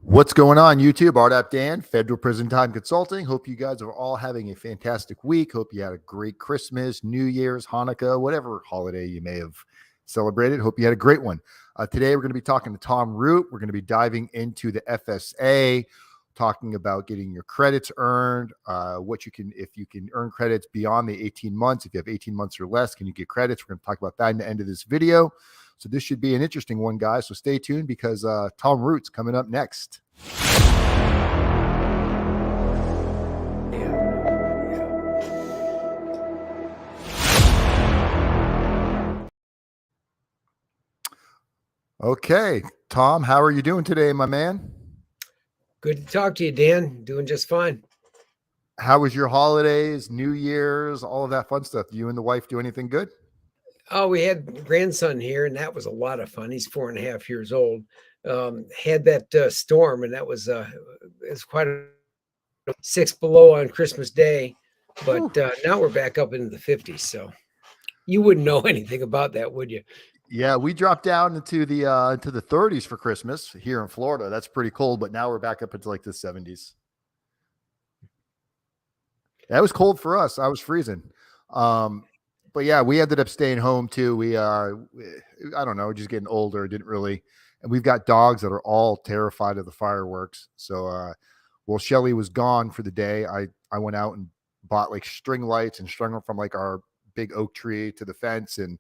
What's going on, YouTube? RDAP Dan, Federal Prison Time Consulting. Hope you guys are all having a fantastic week. Hope you had a great Christmas, New Year's, Hanukkah, whatever holiday you may have celebrated. Hope you had a great one. Today, we're going to be talking to Tom Root. We're going to be diving into the FSA, talking about getting your credits earned, what you can, if you can earn credits beyond the 18 months. If you have 18 months or less, can you get credits? We're going to talk about that in the end of this video. So this should be an interesting one, guys. So stay tuned because Tom Root's coming up next. Okay, Tom, how are you doing today, my man? Good to talk to you, Dan. Doing just fine. How was your holidays, New Year's, all of that fun stuff? You and the wife do anything good? Oh, we had grandson here, and that was a lot of fun. He's 4.5 years old. Had that storm, and that was it's quite a 6 below on Christmas Day. But now we're back up into the 50s. So you wouldn't know anything about that, would you? Yeah, we dropped down into the 30s for Christmas here in Florida. That's pretty cold, but now we're back up into like the 70s. That was cold for us. I was freezing. But yeah, we ended up staying home too. We I don't know, just getting older, didn't really. And we've got dogs that are all terrified of the fireworks. So while Shelly was gone for the day, I went out and bought like string lights and strung them from like our big oak tree to the fence and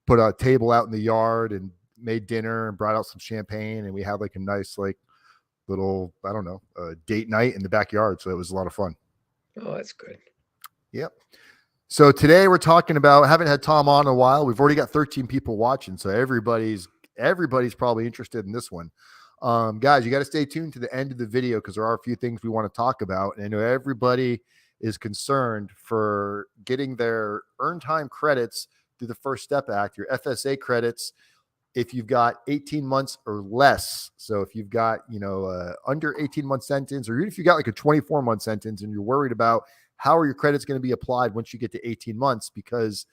put a table out in the yard and made dinner and brought out some champagne. And we had like a nice, like little, I don't know, date night in the backyard. So it was a lot of fun. Oh, that's good. Yep. So today we're talking about, haven't had Tom on in a while. We've already got 13 people watching. So everybody's probably interested in this one. Guys, you got to stay tuned to the end of the video because there are a few things we want to talk about. And I know everybody is concerned for getting their earned time credits through the First Step Act, your FSA credits, if you've got 18 months or less. So if you've got, under 18-month sentence, or even if you got like a 24-month sentence and you're worried about how are your credits going to be applied once you get to 18 months? Because,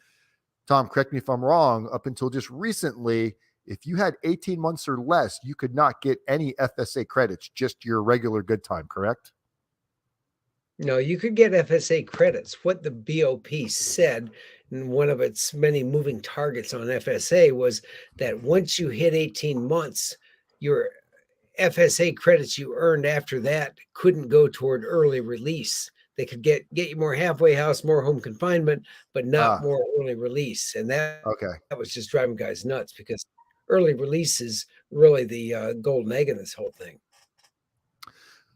Tom, correct me if I'm wrong, up until just recently, if you had 18 months or less, you could not get any FSA credits, just your regular good time, correct? No, you could get FSA credits. What the BOP said, and one of its many moving targets on FSA, was that once you hit 18 months, your FSA credits you earned after that couldn't go toward early release. They could get you more halfway house, more home confinement, but not more early release. And that was just driving guys nuts because early release is really the golden egg in this whole thing.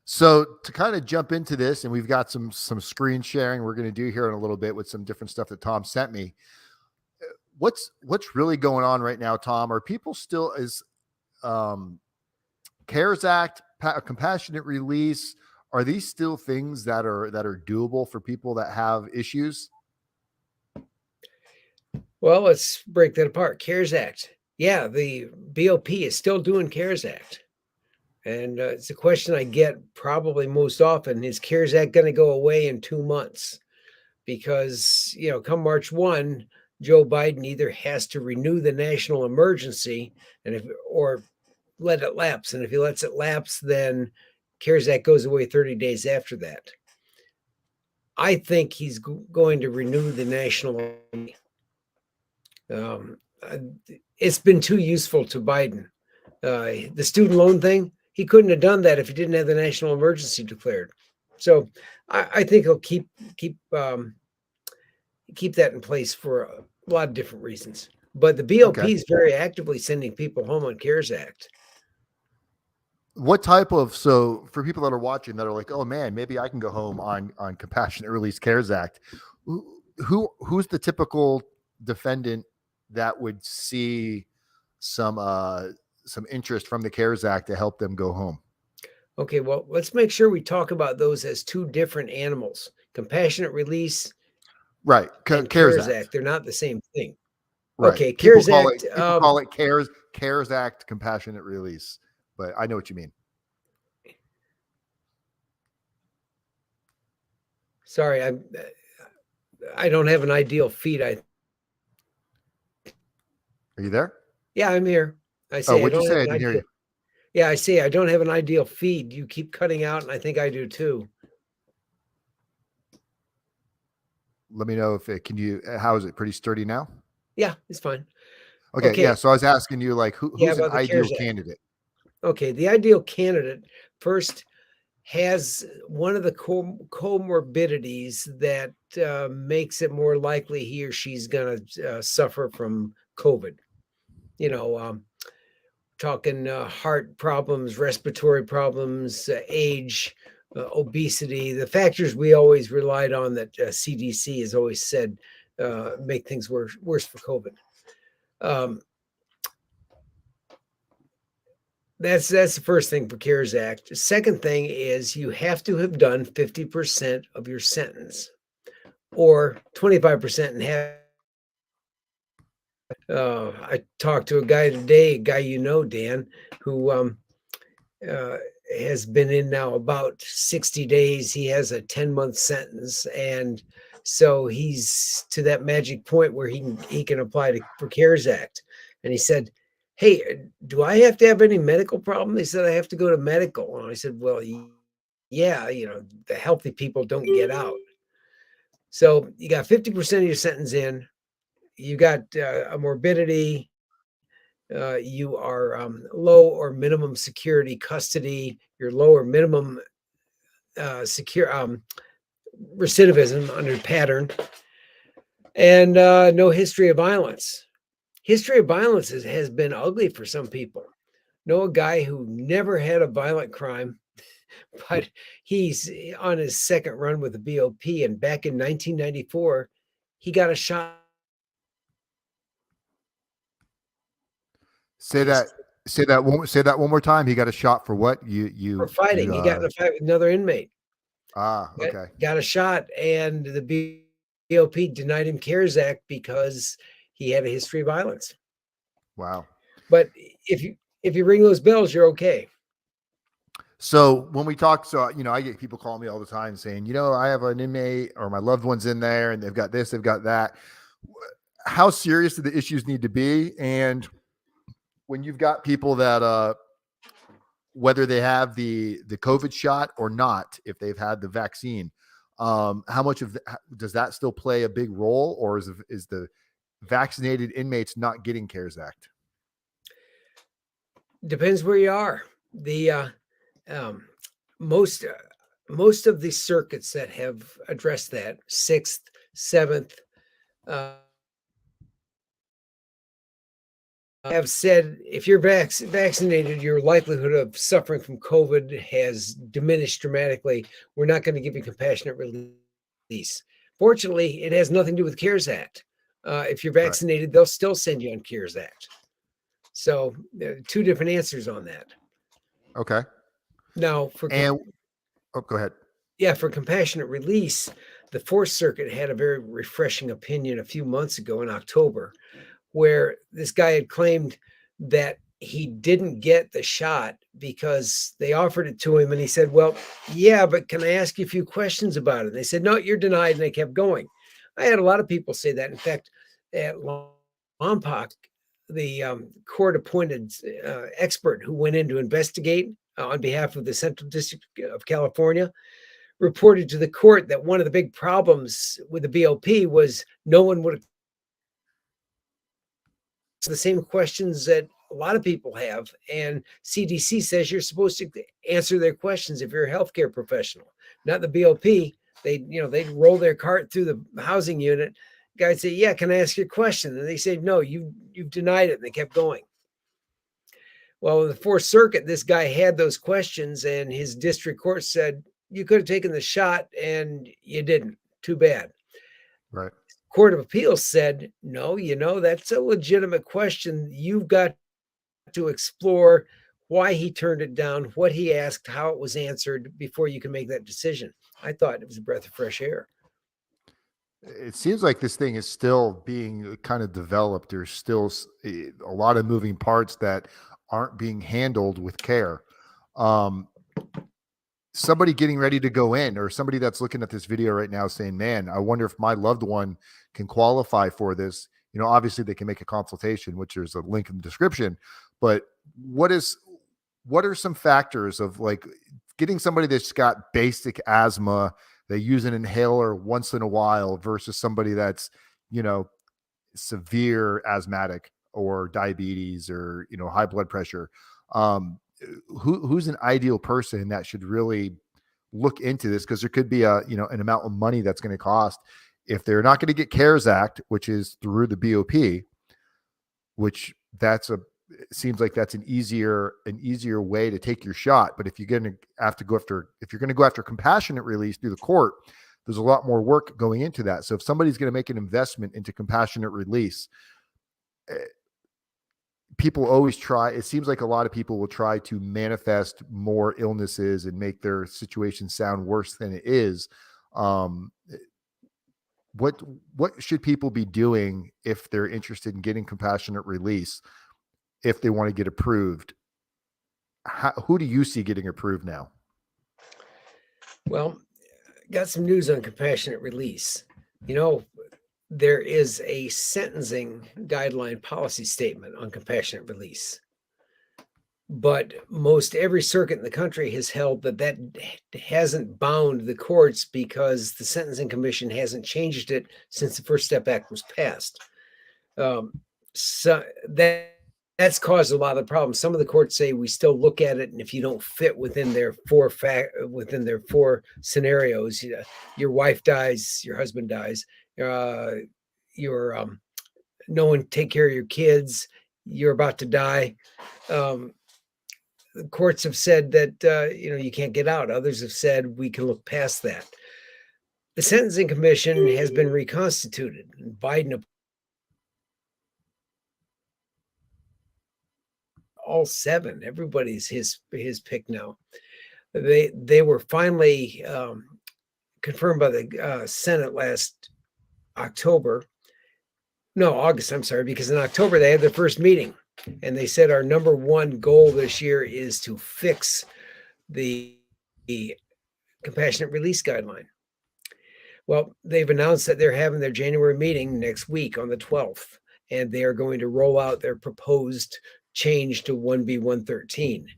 So to kind of jump into this, and we've got some screen sharing we're going to do here in a little bit with some different stuff that Tom sent me. What's really going on right now, Tom? Are people still CARES Act, compassionate release? Are these still things that are doable for people that have issues? Well, let's break that apart. CARES Act. Yeah, the BOP is still doing CARES Act. And it's a question I get probably most often. Is CARES Act going to go away in 2 months? Because, come March 1, Joe Biden either has to renew the national emergency or let it lapse. And if he lets it lapse, then CARES Act goes away 30 days after that. I think he's going to renew the national. It's been too useful to Biden. The student loan thing, he couldn't have done that if he didn't have the national emergency declared. So I think he'll keep that in place for a lot of different reasons. But the BOP is very actively sending people home on CARES Act. What type of, so for people that are watching that are like, oh man, maybe I can go home on compassionate release CARES Act. Who's the typical defendant that would see some interest from the CARES Act to help them go home? Okay, well, let's make sure we talk about those as two different animals. Compassionate release, right? CARES Act. They're not the same thing. Right. Okay, CARES Act. People call it CARES Act compassionate release, but I know what you mean. Sorry, I don't have an ideal feed. Are you there? Yeah, I'm here. I say. Oh, what'd you say? I didn't hear you. Yeah, I see. I don't have an ideal feed. You keep cutting out, and I think I do too. Let me know if it can you how is it pretty sturdy now? Yeah, it's fine. Okay, Okay. yeah. So I was asking you like Yeah, who's an about the ideal CARES Act. candidate? Okay, the ideal candidate first has one of the comorbidities that makes it more likely he or she's going to suffer from COVID. You know, talking heart problems, respiratory problems, age, obesity, the factors we always relied on that CDC has always said make things worse for COVID. Um, that's the first thing for CARES Act. The second thing is you have to have done 50% of your sentence or 25% and have. I talked to a guy today, a guy Dan, who uh, has been in now about 60 days. He has a 10-month sentence, and so he's to that magic point where he can apply for CARES Act. And he said, "Hey, do I have to have any medical problem?" They said I have to go to medical, and I said, "Well, yeah, the healthy people don't get out." So you got 50% of your sentence in. You got a morbidity. You are low or minimum security custody. You're low or minimum secure recidivism under pattern, and no history of violence. History of violence has been ugly for some people. Know a guy who never had a violent crime, but he's on his second run with the BOP, and back in 1994, he got a shot. Say that say that one more time. He got a shot for what? For fighting. He got in a fight with another inmate. Got, Okay. got a shot, and the BOP denied him CARES Act because he had a history of violence. Wow. But if you ring those bells, you're okay. So when we talk, so I get people calling me all the time saying, I have an inmate or my loved one's in there and they've got this, they've got that. How serious do the issues need to be? And when you've got people that whether they have the COVID shot or not, if they've had the vaccine, how much does that still play a big role, or is the vaccinated inmates not getting CARES Act? Depends where you are. The um, most most of the circuits that have addressed that, Sixth, Seventh, uh, have said if you're vaccinated, your likelihood of suffering from COVID has diminished dramatically. We're not going to give you compassionate release. Fortunately, it has nothing to do with CARES Act. If you're Right. vaccinated, they'll still send you on CARES Act. So, two different answers on that. Okay. Now, And go ahead. for compassionate release, the Fourth Circuit had a very refreshing opinion a few months ago in October, where this guy had claimed that he didn't get the shot because they offered it to him, and he said, "Well, yeah, but can I ask you a few questions about it?" And they said, "No, you're denied," and they kept going. I had a lot of people say that. In fact, at Lompoc, the court-appointed expert who went in to investigate on behalf of the Central District of California reported to the court that one of the big problems with the BOP was no one would ask the same questions that a lot of people have. And CDC says you're supposed to answer their questions if you're a healthcare professional, not the BOP. They'd roll their cart through the housing unit. Guys say, "Yeah, can I ask you a question?" And they say, "No, you've denied it." And they kept going. Well, in the Fourth Circuit, this guy had those questions, and his district court said, "You could have taken the shot and you didn't. Too bad." Right. Court of Appeals said, "No, that's a legitimate question. You've got to explore why he turned it down, what he asked, how it was answered before you can make that decision." I thought it was a breath of fresh air. It seems like this thing is still being kind of developed. There's still a lot of moving parts that aren't being handled with care. Um, Somebody getting ready to go in, or somebody that's looking at this video right now saying, "Man, I wonder if my loved one can qualify for this." Obviously they can make a consultation, which there's a link in the description, but what is what are some factors of like getting somebody that's got basic asthma, they use an inhaler once in a while versus somebody that's, you know, severe asthmatic or diabetes or, you know, high blood pressure? Um, who's an ideal person that should really look into this? Because there could be a, you know, an amount of money that's going to cost if they're not going to get CARES Act, which is through the BOP, which that's a, it seems like that's an easier way to take your shot. But if you're going to have to go after, if you're going to go after compassionate release through the court, there's a lot more work going into that. So if somebody's going to make an investment into compassionate release, people always try, it seems like a lot of people will try to manifest more illnesses and make their situation sound worse than it is. Um, what should people be doing if they're interested in getting compassionate release, if they want to get approved? Who do you see getting approved now? Well, got some news on compassionate release. You know, there is a sentencing guideline policy statement on compassionate release. But most every circuit in the country has held that that hasn't bound the courts because the Sentencing Commission hasn't changed it since the First Step Act was passed. So that's caused a lot of problems. Some of the courts say we still look at it, and if you don't fit within their within their four scenarios, your wife dies, your husband dies, no one take care of your kids, you're about to die. The courts have said that you can't get out. Others have said we can look past that. The Sentencing Commission has been reconstituted. Biden all seven. Everybody's his pick now. They were finally confirmed by the Senate last October. No, August. I'm sorry, because in October they had their first meeting. And they said our number one goal this year is to fix the compassionate release guideline. Well, they've announced that they're having their January meeting next week on the 12th, and they are going to roll out their proposed change to 1B 113.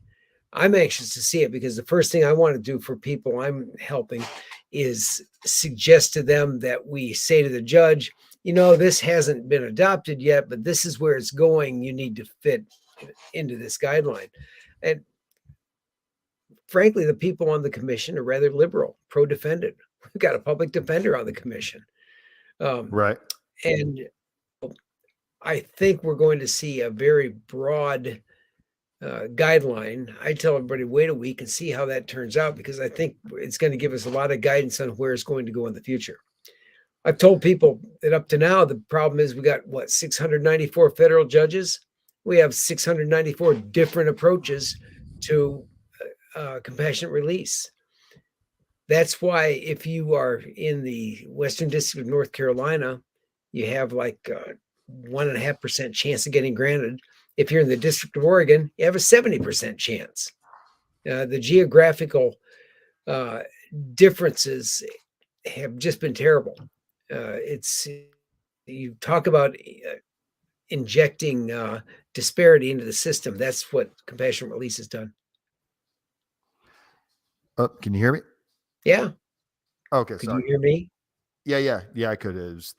I'm anxious to see it because the first thing I want to do for people I'm helping is suggest to them that we say to the judge, this hasn't been adopted yet, but this is where it's going. You need to fit into this guideline. And frankly, the people on the commission are rather liberal, pro-defendant. We've got a public defender on the commission. Right. And I think we're going to see a very broad guideline. I tell everybody, wait a week and see how that turns out, because I think it's going to give us a lot of guidance on where it's going to go in the future. I've told people that up to now, the problem is we got 694 federal judges. We have 694 different approaches to compassionate release. That's why if you are in the Western District of North Carolina, you have 1.5% chance of getting granted. If you're in the District of Oregon, you have a 70% chance. The geographical differences have just been terrible. You talk about injecting disparity into the system. That's what compassionate release has done. Can you hear me? Yeah. Okay. Could you hear me? Yeah. I could. It was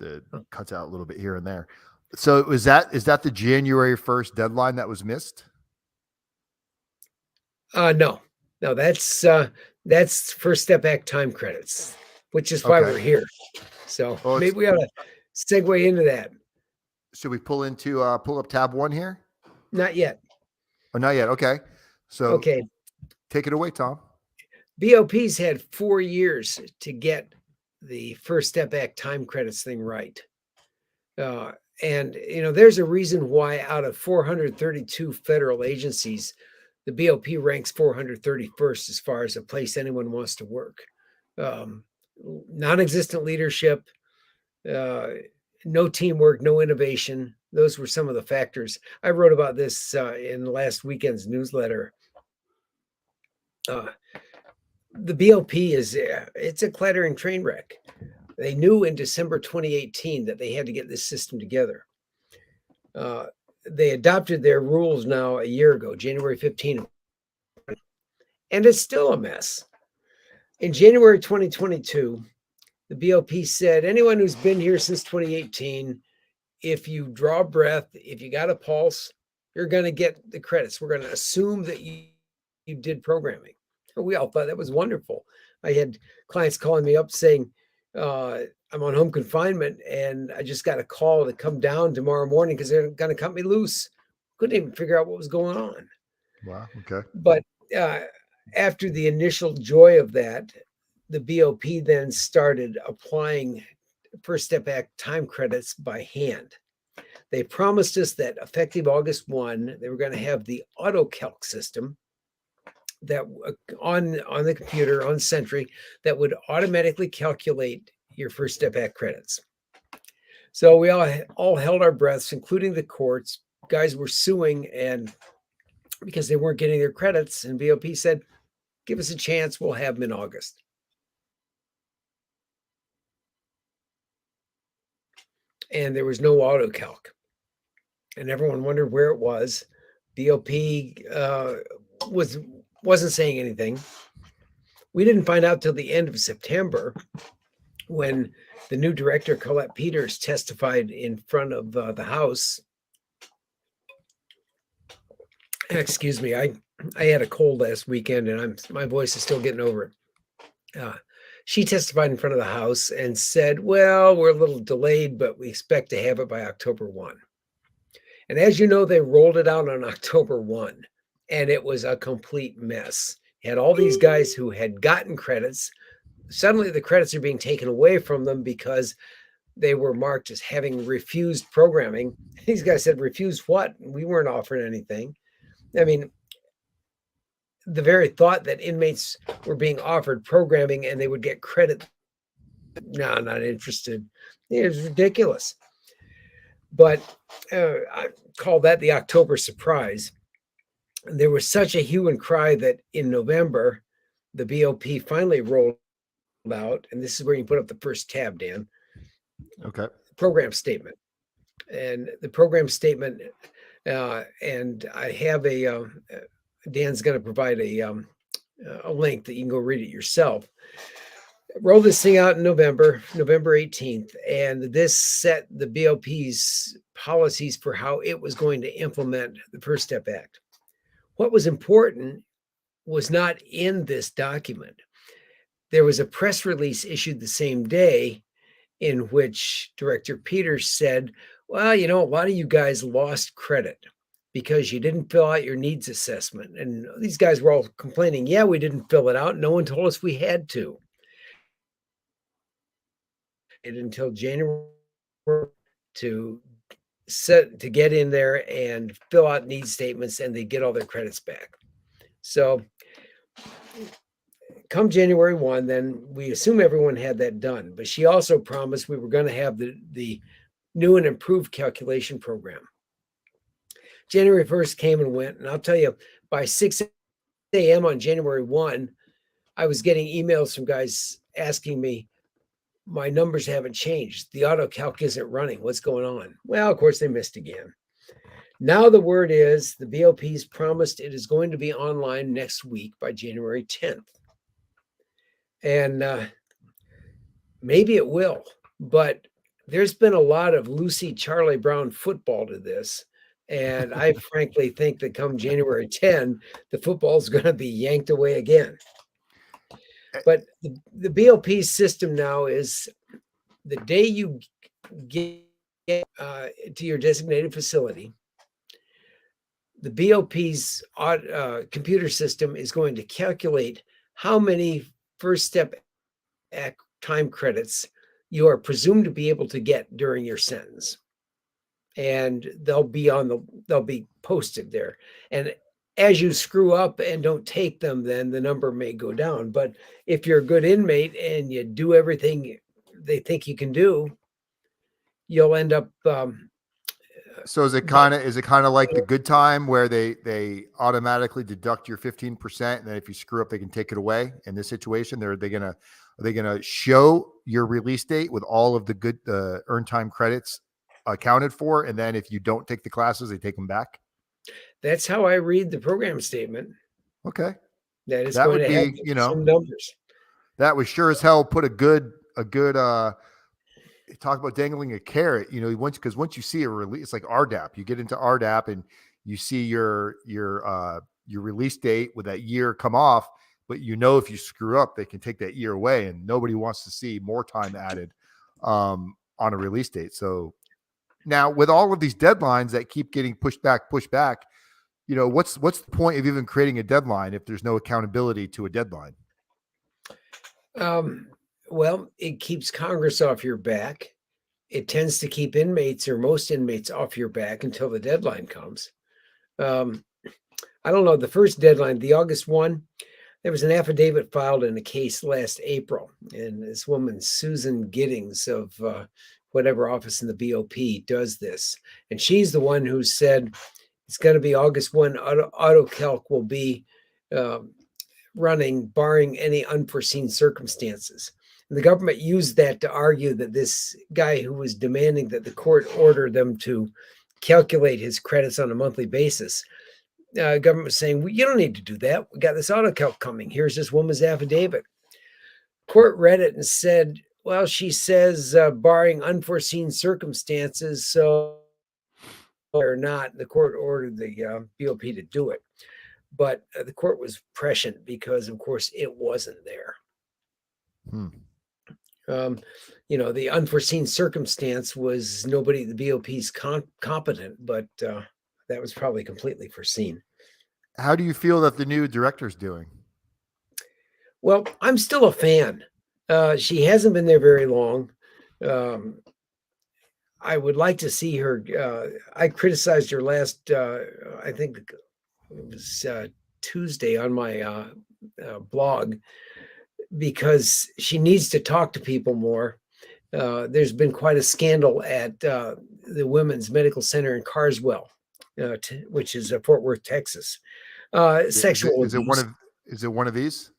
cuts out a little bit here and there. So is that the January 1st deadline that was missed? No, that's First Step Act time credits, which is why we're here. So maybe we ought to segue into that. Should we pull up tab 1 here? Not yet. Oh, not yet. Okay. So take it away, Tom. BOP's had 4 years to get the First Step Act time credits thing right. And there's a reason why out of 432 federal agencies, the BOP ranks 431st as far as a place anyone wants to work. Non-existent leadership, no teamwork, no innovation. Those were some of the factors. I wrote about this in last weekend's newsletter. The BOP it's a clattering train wreck. They knew in December 2018 that they had to get this system together. They adopted their rules now a year ago, January 15th. And it's still a mess. In January 2022, the BOP said anyone who's been here since 2018, if you draw breath, if you got a pulse, you're going to get the credits. We're going to assume that you did programming. We all thought that was wonderful. I had clients calling me up saying, I'm on home confinement and I just got a call to come down tomorrow morning because they're going to cut me loose. Couldn't even figure out what was going on. Wow. Okay. But after the initial joy of that, the BOP then started applying First Step Act time credits by hand. They promised us that effective August 1, they were going to have the AutoCalc system that on the computer on Sentry that would automatically calculate your First Step Act credits. So we all held our breaths, including the courts. Guys were suing and because they weren't getting their credits, and BOP said, give us a chance, we'll have them in August. And there was no AutoCalc. And everyone wondered where it was. BOP wasn't saying anything. We didn't find out till the end of September when the new director, Colette Peters, testified in front of the House. Excuse me, I had a cold last weekend and my voice is still getting over it. She testified in front of the House and said, well, we're a little delayed, but we expect to have it by October 1. And as you know, they rolled it out on October 1, and it was a complete mess. You had all these guys who had gotten credits. Suddenly the credits are being taken away from them because they were marked as having refused programming. These guys said, refused what? We weren't offering anything. I mean, the very thought that inmates were being offered programming and they would get credit. No, not interested. It was ridiculous. But I call that the October surprise. There was such a hue and cry that in November, the BOP finally rolled out, and this is where you put up the first tab, Dan. Okay. Program statement. And the program statement, and I have Dan's going to provide a link that you can go read it yourself. Rolled this thing out in November 18th, and this set the BOP's policies for how it was going to implement the First Step Act. What was important was not in this document. There was a press release issued the same day in which Director Peters said, well, you know, a lot of you guys lost credit because you didn't fill out your needs assessment. And these guys were all complaining, yeah, we didn't fill it out. No one told us we had to. Until January to get in there and fill out needs statements, and they get all their credits back. So come January 1, then we assume everyone had that done. But she also promised we were going to have the new and improved calculation program. January 1st came and went, and I'll tell you, by 6 a.m. on January 1, I was getting emails from guys asking me, my numbers haven't changed. The AutoCalc isn't running. What's going on? Well, of course, they missed again. Now the word is the BOP's promised it is going to be online next week by January 10th. And maybe it will, but there's been a lot of Lucy Charlie Brown football to this. And I frankly think that come January 10, the football is going to be yanked away again. But the BOP system now is the day you get to your designated facility, the BOP's computer system is going to calculate how many First Step Act time credits you are presumed to be able to get during your sentence. And they'll be posted there. And as you screw up and don't take them, then the number may go down. But if you're a good inmate and you do everything they think you can do, you'll end up. So is it kind of like the good time where they automatically deduct your 15%, and then if you screw up, they can take it away? In this situation, are they gonna show your release date with all of the good earned time credits accounted for, and then if you don't take the classes, they take them back? That's how I read the program statement. Okay. that is That going would to have be, some numbers. that would sure as hell put a good talk about dangling a carrot, because once you see a release, it's like RDAP, you get into RDAP and you see your release date with that year come off, but if you screw up, they can take that year away, and nobody wants to see more time added on a release date. So now with all of these deadlines that keep getting pushed back, what's the point of even creating a deadline if there's no accountability to a deadline? Well, it keeps Congress off your back. It tends to keep inmates or most inmates off your back until the deadline comes. I don't know. The first deadline, the August one, there was an affidavit filed in a case last April, and this woman, Susan Giddings of whatever office in the BOP does this, and she's the one who said it's going to be August 1. AutoCalc will be running, barring any unforeseen circumstances. And the government used that to argue that this guy who was demanding that the court order them to calculate his credits on a monthly basis, government was saying, well, you don't need to do that. We got this AutoCalc coming. Here's this woman's affidavit. Court read it and said, well, she says, barring unforeseen circumstances, so or not, the court ordered the BOP to do it. But the court was prescient because, of course, it wasn't there. The unforeseen circumstance was nobody, the BOP's competent, but that was probably completely foreseen. How do you feel that the new director's doing? Well, I'm still a fan. She hasn't been there very long. I would like to see her. I criticized her last, I think it was Tuesday on my blog, because she needs to talk to people more. There's been quite a scandal at the Women's Medical Center in Carswell, which is Fort Worth, Texas. Sexual abuse. Is it one of these?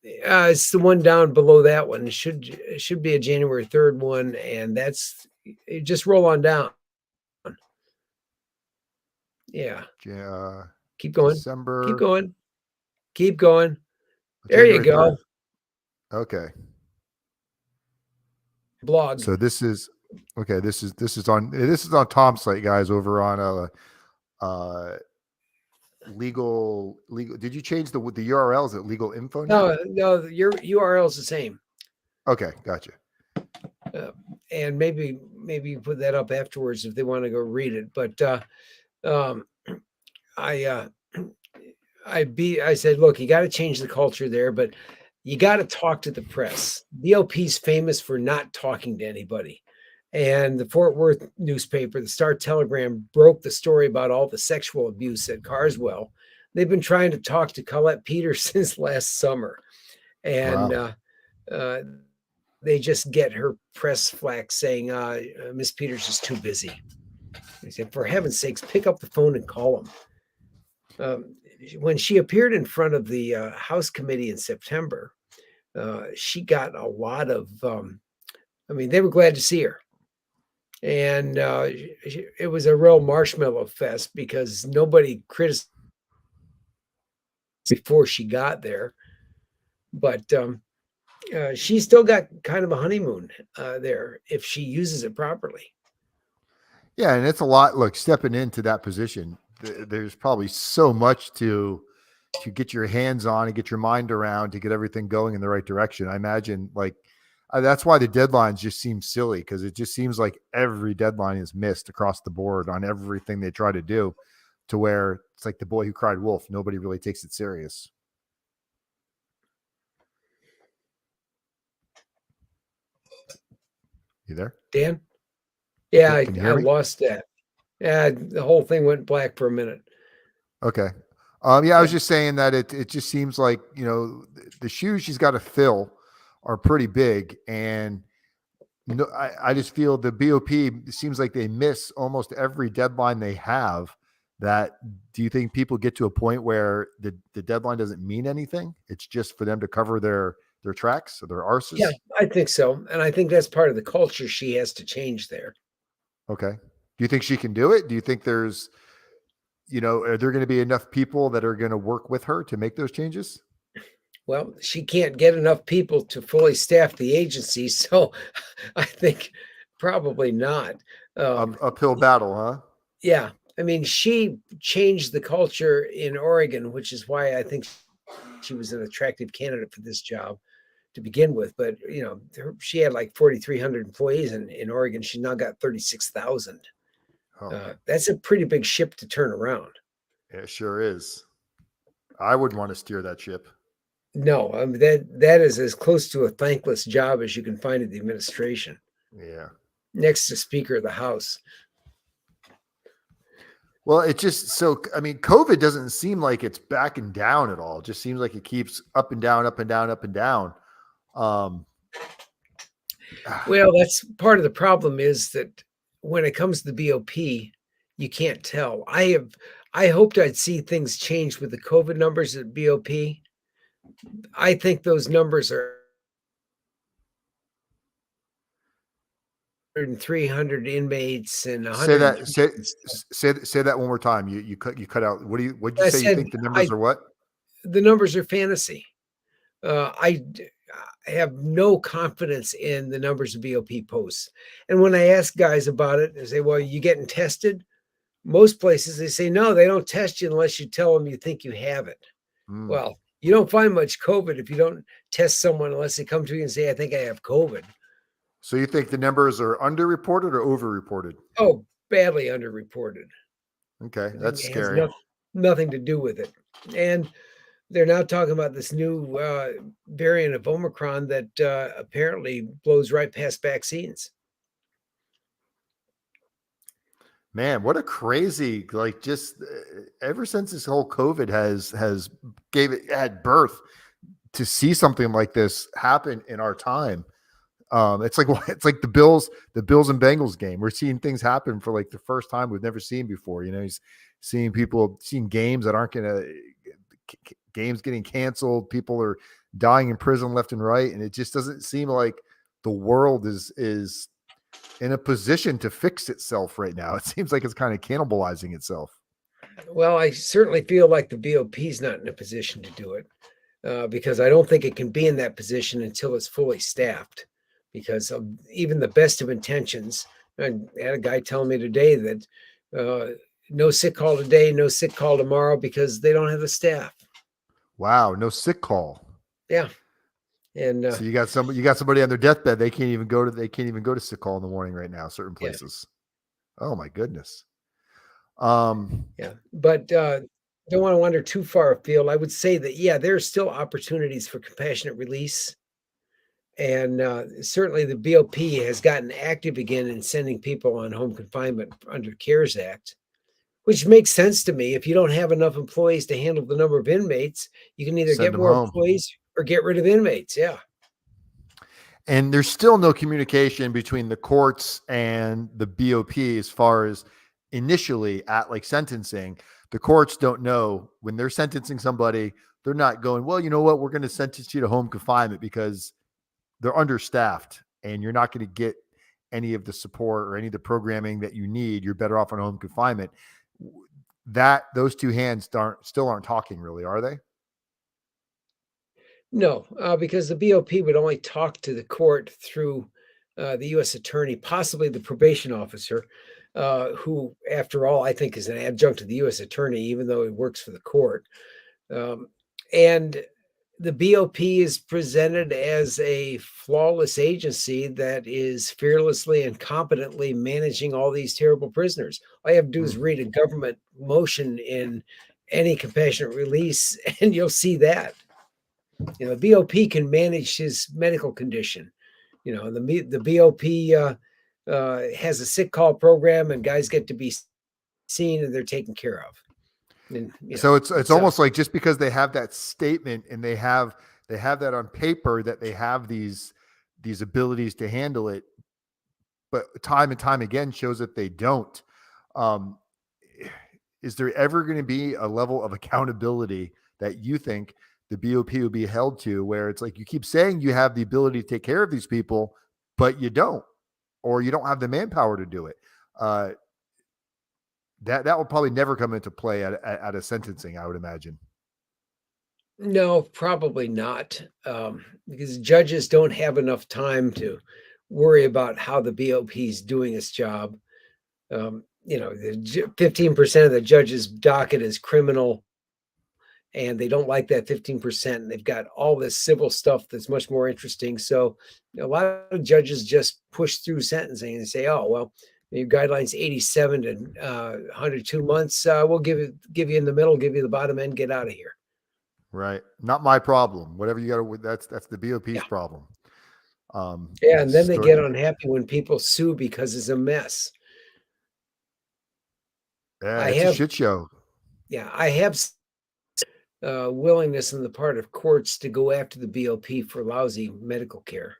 It's the one down below that one. It should be a January 3rd one, and that's just roll on down. Yeah. Keep going. December. Keep going. Keep going. There January you go. 3rd. Okay. Blog. So this is on Tom's site, guys, over on legal. Did you change the URL? Is it legal info now? No, your URL is the same. Okay, gotcha. And maybe you put that up afterwards if they want to go read it. But I said, look, you got to change the culture there, but you got to talk to the press. BOP's famous for not talking to anybody. And the Fort Worth newspaper, the Star Telegram, broke the story about all the sexual abuse at Carswell. They've been trying to talk to Colette Peters since last summer. And wow. They just get her press flack saying, Miss Peters is too busy. I said, for heaven's sakes, pick up the phone and call them. When she appeared in front of the House committee in September, she got a lot of, they were glad to see her. And it was a real marshmallow fest because nobody criticized before she got there. But she still got kind of a honeymoon there if she uses it properly. Yeah, and it's a lot. Look, stepping into that position, there's probably so much to get your hands on and get your mind around to get everything going in the right direction. I imagine that's why the deadlines just seem silly, because it just seems like every deadline is missed across the board on everything they try to do, to where it's like the boy who cried wolf. Nobody really takes it serious. You there, Dan? Yeah, I lost that. Yeah, the whole thing went black for a minute. Okay. I was just saying that it just seems like, the shoes she's got to fill are pretty big. And I just feel the BOP seems like they miss almost every deadline they have. Do you think people get to a point where the deadline doesn't mean anything? It's just for them to cover their tracks or their arses? Yeah, I think so. And I think that's part of the culture she has to change there. Okay. Do you think she can do it? Do you think there's, are there going to be enough people that are going to work with her to make those changes? Well, she can't get enough people to fully staff the agency, so I think probably not. Uphill battle, huh? Yeah, I mean, she changed the culture in Oregon, which is why I think she was an attractive candidate for this job to begin with. But she had like 4,300 employees in Oregon. She's now got 36,000. Oh man, That's a pretty big ship to turn around. it sure is. I would want to steer that ship. No, that is as close to a thankless job as you can find in the administration, Yeah. next to Speaker of the House. Well, I mean, COVID doesn't seem like it's backing down at all. It just seems like it keeps up and down, up and down, up and down. Um, Well, that's part of the problem is that when it comes to the BOP, you can't tell. I hoped I'd see things change with the COVID numbers at BOP. I think those numbers are 300 inmates and say 100. that say that one more time. You cut out. What'd you I say? You said think the numbers are what? the numbers are fantasy. I have no confidence in the numbers of BOP posts. And when I ask guys about it, they say, "Well, you getting tested?" Most places they say, "No, they don't test you unless you tell them you think you have it." Mm. Well, you don't find much COVID if you don't test someone unless they come to you and say, "I think I have COVID." So you think the numbers are underreported or overreported? Oh, badly underreported. Okay, that's It has scary. nothing to do with it. And they're now talking about this new variant of Omicron that apparently blows right past vaccines. Man, what a crazy, like, just ever since this whole COVID has had birth, to see something like this happen in our time. It's like it's like the Bills and Bengals game. We're seeing things happen for like the first time we've never seen before. He's seeing games that aren't gonna games getting canceled. People are dying in prison left and right, and it just doesn't seem like the world is in a position to fix itself right now. It seems like it's kind of cannibalizing itself. Well, I certainly feel like the BOP is not in a position to do it because I don't think it can be in that position until it's fully staffed. Because of even the best of intentions, I had a guy telling me today that no sick call today, no sick call tomorrow because they don't have the staff. Wow, no sick call. Yeah, and So you got somebody on their deathbed. They can't even go to sick call in the morning right now. Certain yeah, places. Oh my goodness. yeah. But don't want to wander too far afield. I would say that there are still opportunities for compassionate release. And certainly the BOP has gotten active again in sending people on home confinement under CARES Act, which makes sense to me. If you don't have enough employees to handle the number of inmates, you can either Send get them more home. employees or get rid of inmates. Yeah. And there's still no communication between the courts and the BOP as far as initially at like sentencing. The courts don't know when they're sentencing somebody. They're not going, well, you know what? We're going to sentence you to home confinement because they're understaffed and you're not going to get any of the support or any of the programming that you need. You're better off on home confinement. Those two hands still aren't talking really, are they? No, because the BOP would only talk to the court through the U.S. attorney, possibly the probation officer, who, after all, I think is an adjunct to the U.S. attorney, even though he works for the court. Um, and the BOP is presented as a flawless agency that is fearlessly and competently managing all these terrible prisoners. All you have to do is Hmm. read a government motion in any compassionate release, and you'll see that. The BOP can manage his medical condition. The BOP has a sick call program, and guys get to be seen and they're taken care of. And So it's almost like just because they have that statement and they have that on paper that they have these abilities to handle it, but time and time again shows that they don't. Um, is there ever going to be a level of accountability that you think the BOP would be held to, where it's like you keep saying you have the ability to take care of these people, but you don't, or you don't have the manpower to do it? Uh, That will probably never come into play at a sentencing, I would imagine. No, probably not, because judges don't have enough time to worry about how the BOP is doing its job. 15% of the judge's docket is criminal, and they don't like that 15%. And they've got all this civil stuff that's much more interesting. So a lot of judges just push through sentencing and say, "Oh, well, your guidelines 87 to 102 months. We'll give you in the middle, give you the bottom end, get out of here." Right. Not my problem. Whatever you got to, that's the BOP's Yeah. problem. Yeah. And then they get unhappy when people sue because it's a mess. Yeah, I it's a have, shit show. yeah, I have willingness on the part of courts to go after the BOP for lousy medical care.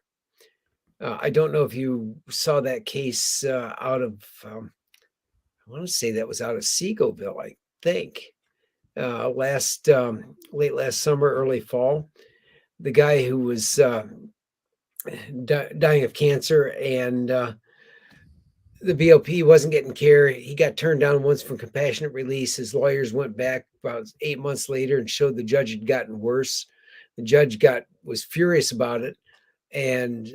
I don't know if you saw that case out of, I want to say that was out of Seagoville, I think, late last summer, early fall. The guy who was dying of cancer, and the BOP wasn't getting care. He got turned down once for compassionate release. His lawyers went back about 8 months later and showed the judge had gotten worse. The judge was furious about it and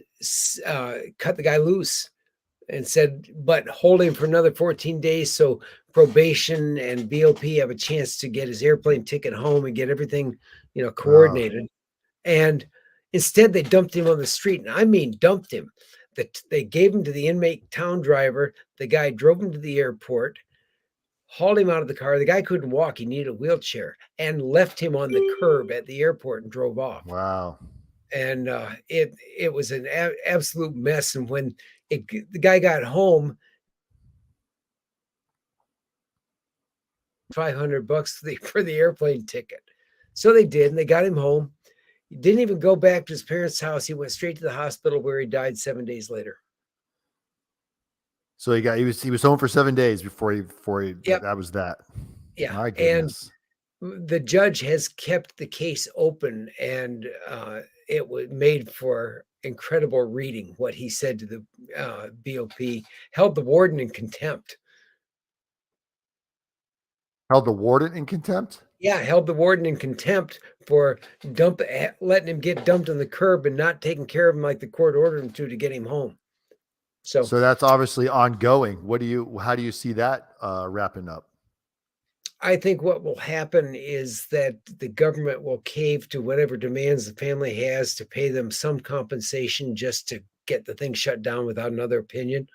cut the guy loose and said, but hold him for another 14 days so probation and BOP have a chance to get his airplane ticket home and get everything, coordinated. And instead, they dumped him on the street. And I mean, dumped him. They gave him to the inmate town driver. The guy drove him to the airport, hauled him out of the car. The guy couldn't walk. He needed a wheelchair, and left him on the curb at the airport and drove off. Wow. And it was an absolute mess. And when the guy got home, $500 for the airplane ticket. So they did, and they got him home. He didn't even go back to his parents' house. He went straight to the hospital where he died 7 days later. So he was home for 7 days before he Yep. that was that. Yeah. My goodness. And the judge has kept the case open, and it was made for incredible reading what he said to the BOP, held the warden in contempt. Held the warden in contempt? Yeah, held the warden in contempt for letting him get dumped on the curb and not taking care of him like the court ordered him to get him home. So that's obviously ongoing. How do you see that wrapping up? I think what will happen is that the government will cave to whatever demands the family has to pay them some compensation just to get the thing shut down without another opinion.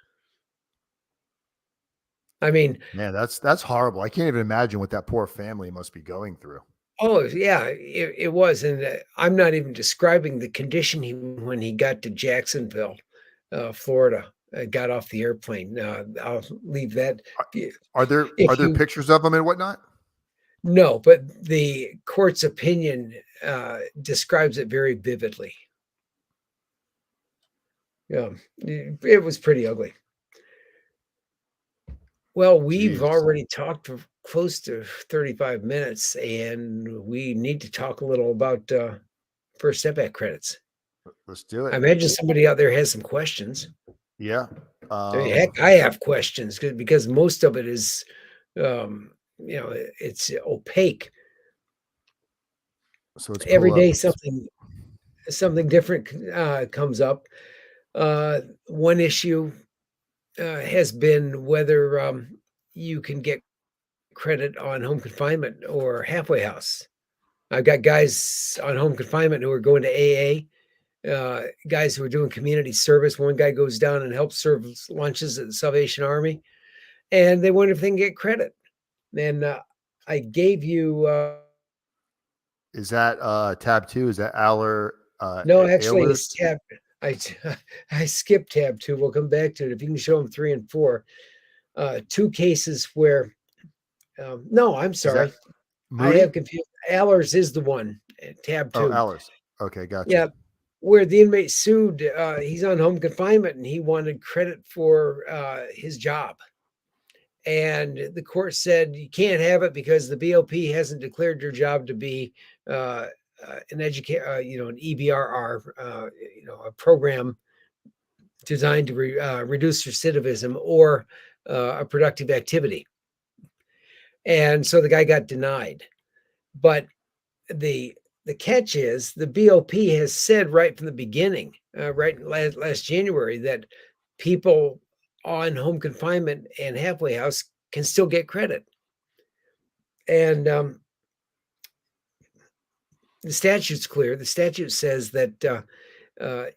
I mean, Man, that's horrible. I can't even imagine what that poor family must be going through. oh yeah, it was, and I'm not even describing the condition when he got to Jacksonville, Florida. Got off the airplane. I'll leave that. Are there pictures of them and whatnot? No, but the court's opinion describes it very vividly. Yeah, it was pretty ugly. Well, we've already talked for close to 35 minutes, and we need to talk a little about First Step Act credits. Let's do it. I imagine somebody out there has some questions. Yeah. Heck, I have questions because most of it is, it's opaque. So it's every day something different comes up. One issue has been whether you can get credit on home confinement or halfway house. I've got guys on home confinement who are going to AA. Guys who are doing community service. One guy goes down and helps serve lunches at the Salvation Army, and they wonder if they can get credit. And I gave you. Is that tab 2? Is that Aller? No, actually, it's tab. I skipped tab 2. We'll come back to it. If you can show them 3 and 4, 2 cases where. No, I'm sorry. I have confused. Allers is the one. Tab 2. Oh, Allers. Okay, gotcha. Yeah. Where the inmate sued, he's on home confinement and he wanted credit for his job. And the court said you can't have it because the BOP hasn't declared your job to be an EBRR, a program designed to reduce recidivism or a productive activity. And so the guy got denied. But the catch is the BOP has said right from the beginning, right last January, that people on home confinement and halfway house can still get credit. And the statute's clear. The statute says that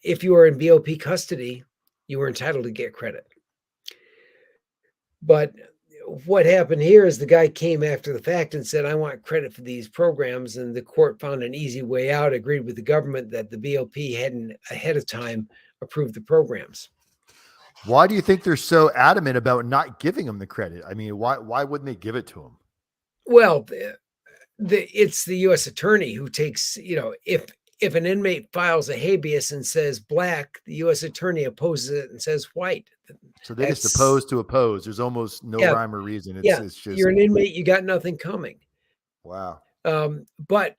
if you are in BOP custody, you are entitled to get credit. But what happened here is the guy came after the fact and said, I want credit for these programs. And the court found an easy way out, agreed with the government that the BOP hadn't ahead of time approved the programs. Why do you think they're so adamant about not giving him the credit? I mean, why wouldn't they give it to him? Well, it's the U.S. attorney who takes, if an inmate files a habeas and says black, the U.S. attorney opposes it and says white. So they just oppose to oppose. There's almost no rhyme or reason. It's just, you're an inmate, you got nothing coming. Wow. But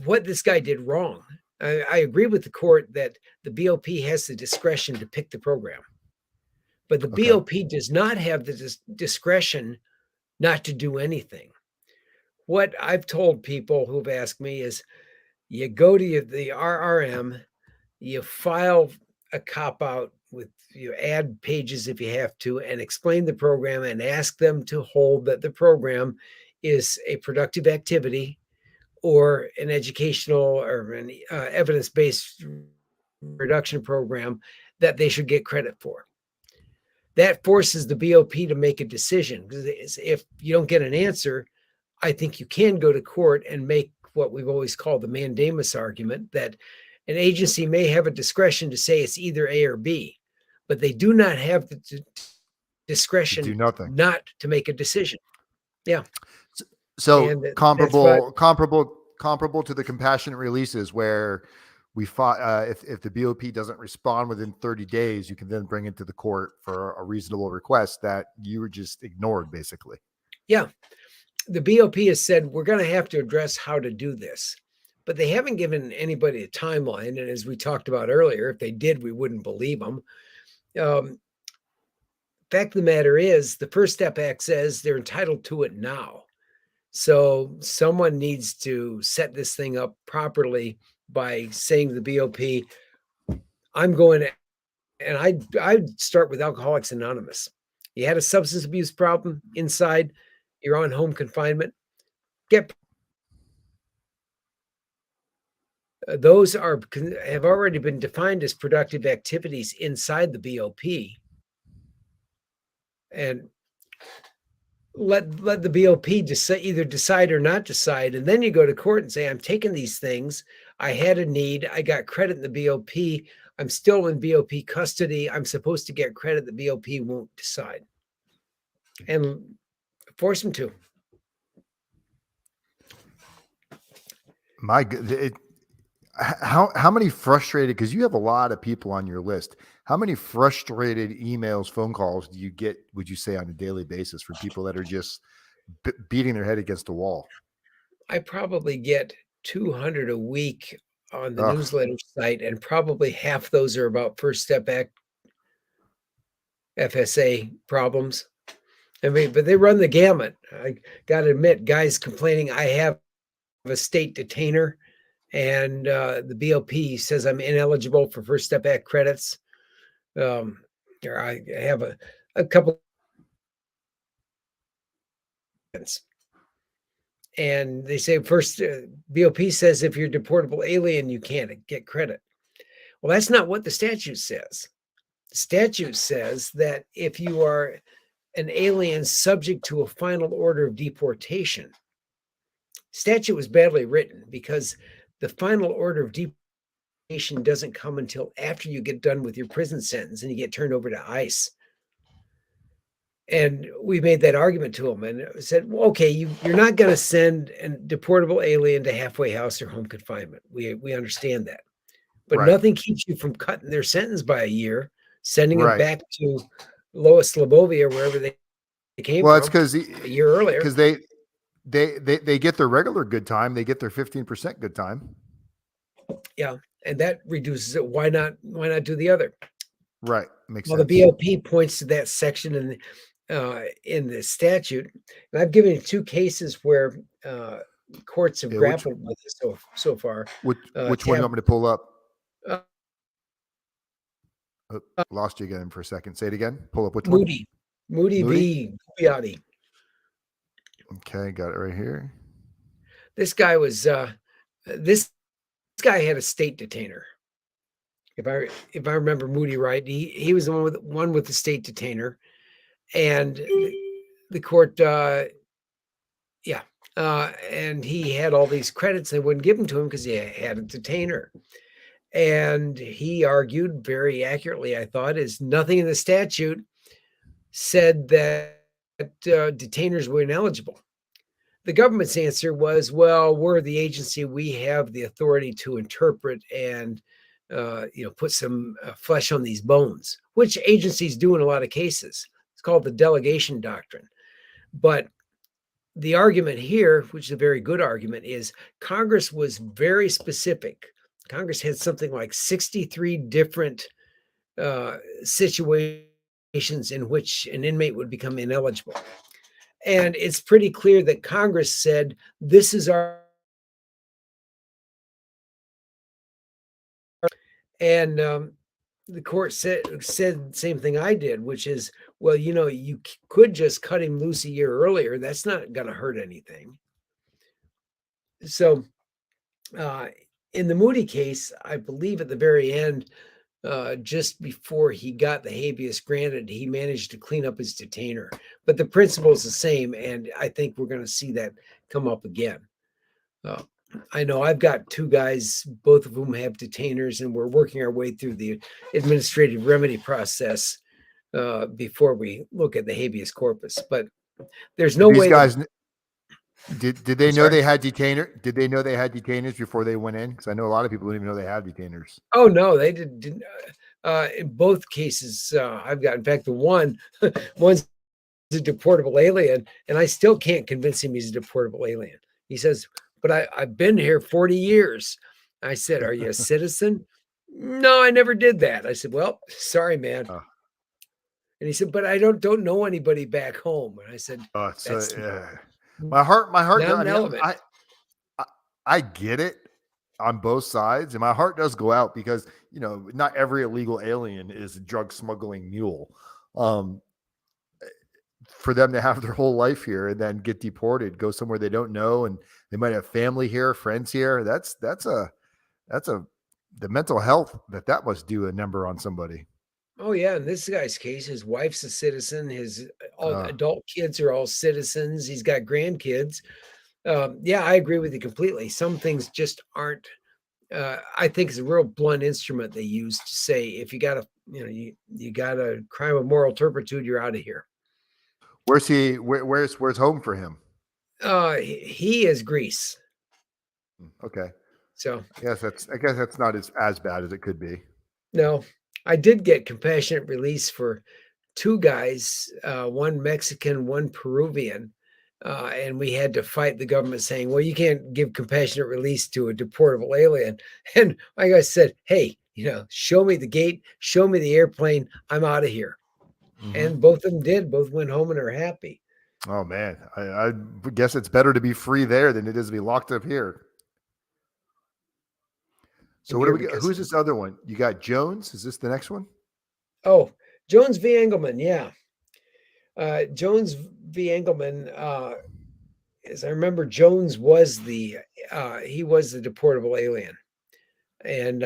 what this guy did wrong. I agree with the court that the BOP has the discretion to pick the program, but the BOP does not have the discretion not to do anything. What I've told people who've asked me is, you go to the RRM, you file a cop-out with, you add pages if you have to, and explain the program and ask them to hold that the program is a productive activity or an educational or an evidence-based reduction program that they should get credit for. That forces the BOP to make a decision. Because if you don't get an answer, I think you can go to court and make what we've always called the mandamus argument, that an agency may have a discretion to say it's either A or B, but they do not have the discretion to do nothing, not to make a decision. Yeah. So comparable to the compassionate releases, where we fought, if the BOP doesn't respond within 30 days, you can then bring it to the court for a reasonable request that you were just ignored, basically. Yeah. The BOP has said, we're going to have to address how to do this, but they haven't given anybody a timeline. And as we talked about earlier, if they did, we wouldn't believe them. Fact of the matter is, the First Step Act says they're entitled to it now. So someone needs to set this thing up properly by saying to the BOP, I'm going to, and I'd start with Alcoholics Anonymous. You had a substance abuse problem inside, you're on home confinement, those have already been defined as productive activities inside the BOP. And let the BOP either decide or not decide. And then you go to court and say, I'm taking these things. I had a need. I got credit in the BOP. I'm still in BOP custody. I'm supposed to get credit. The BOP won't decide. And force them to. My good. How many frustrated, because you have a lot of people on your list, how many frustrated emails, phone calls do you get, would you say, on a daily basis from people that are just beating their head against the wall? I probably get 200 a week on the newsletter site, and probably half those are about First Step Act FSA problems. I mean, but they run the gamut. I got to admit, guys complaining, I have a state detainer, and the BOP says I'm ineligible for First Step Act credits. Or I have a couple, and they say first, BOP says if you're a deportable alien, you can't get credit. Well, that's not what the statute says. The statute says that if you are an alien subject to a final order of deportation, statute was badly written, because the final order of deportation doesn't come until after you get done with your prison sentence and you get turned over to ICE. And we made that argument to them and said, well, okay, you're not going to send a deportable alien to halfway house or home confinement. We understand that. But nothing keeps you from cutting their sentence by a year, sending them back to Lois Slobovia, wherever they came from. Well, it's because a year earlier. Because they get their regular good time, they get their 15% good time. Yeah, and that reduces it. Why not do the other? Right. Makes sense. The BOP points to that section in the statute. And I've given you 2 cases where courts have Yeah, grappled with it so far. which one you want me to pull up? Uh, Oh, lost you again for a second. Say it again. Pull up which one? Moody Moody. v. Gugliotti. Okay, got it right here. This guy was this guy had a state detainer. If I remember Moody right, he was the one with the state detainer, and the court, and he had all these credits. They wouldn't give them to him because he had a detainer. And he argued very accurately, I thought, is nothing in the statute said that detainers were ineligible. The government's answer was, well, we're the agency. We have the authority to interpret and, put some flesh on these bones, which agencies do in a lot of cases. It's called the delegation doctrine. But the argument here, which is a very good argument, is Congress was very specific. Congress had something like 63 different situations in which an inmate would become ineligible. And it's pretty clear that Congress said, this is our. And the court said the same thing I did, which is, well, you could just cut him loose a year earlier. That's not going to hurt anything. So in the Moody case, I believe at the very end, just before he got the habeas granted, he managed to clean up his detainer. But the principle is the same, and I think we're going to see that come up again. I know I've got 2 guys, both of whom have detainers, and we're working our way through the administrative remedy process before we look at the habeas corpus. But there's no way. These guys, did they know sorry? they had detainer? Did they know they had detainers before they went in? Because I know a lot of people didn't even know they had detainers. Oh no, they didn't. In both cases, I've got. In fact, one's a deportable alien, and I still can't convince him he's a deportable alien. He says, "But I've been here 40 years." I said, "Are you a citizen?" "No, I never did that." I said, "Well, sorry, man." And he said, "But I don't know anybody back home." And I said, "That's my heart. not an element." I get it on both sides, and my heart does go out because not every illegal alien is a drug smuggling mule. For them to have their whole life here and then get deported, go somewhere they don't know, and they might have family here, friends here. That's the mental health that must do a number on somebody. Oh yeah, in this guy's case, his wife's a citizen. His adult kids are all citizens. He's got grandkids. Yeah, I agree with you completely. Some things just aren't. I think it's a real blunt instrument they use to say if you got a you got a crime of moral turpitude, you're out of here. Where's he? Where's home for him? He is Greece. Okay. So I guess that's not as bad as it could be. No, I did get compassionate release for 2 guys, one Mexican, one Peruvian. And we had to fight the government saying, well, you can't give compassionate release to a deportable alien. And my guy said, hey, show me the gate, show me the airplane, I'm out of here. Mm-hmm. And both of them did. Both went home and are happy. Oh, man. I guess it's better to be free there than it is to be locked up here. So what do we get? Who's this other one? You got Jones? Is this the next one? Oh, Jones v. Engelman. Yeah. Jones v. Engelman, as I remember, Jones was he was the deportable alien. And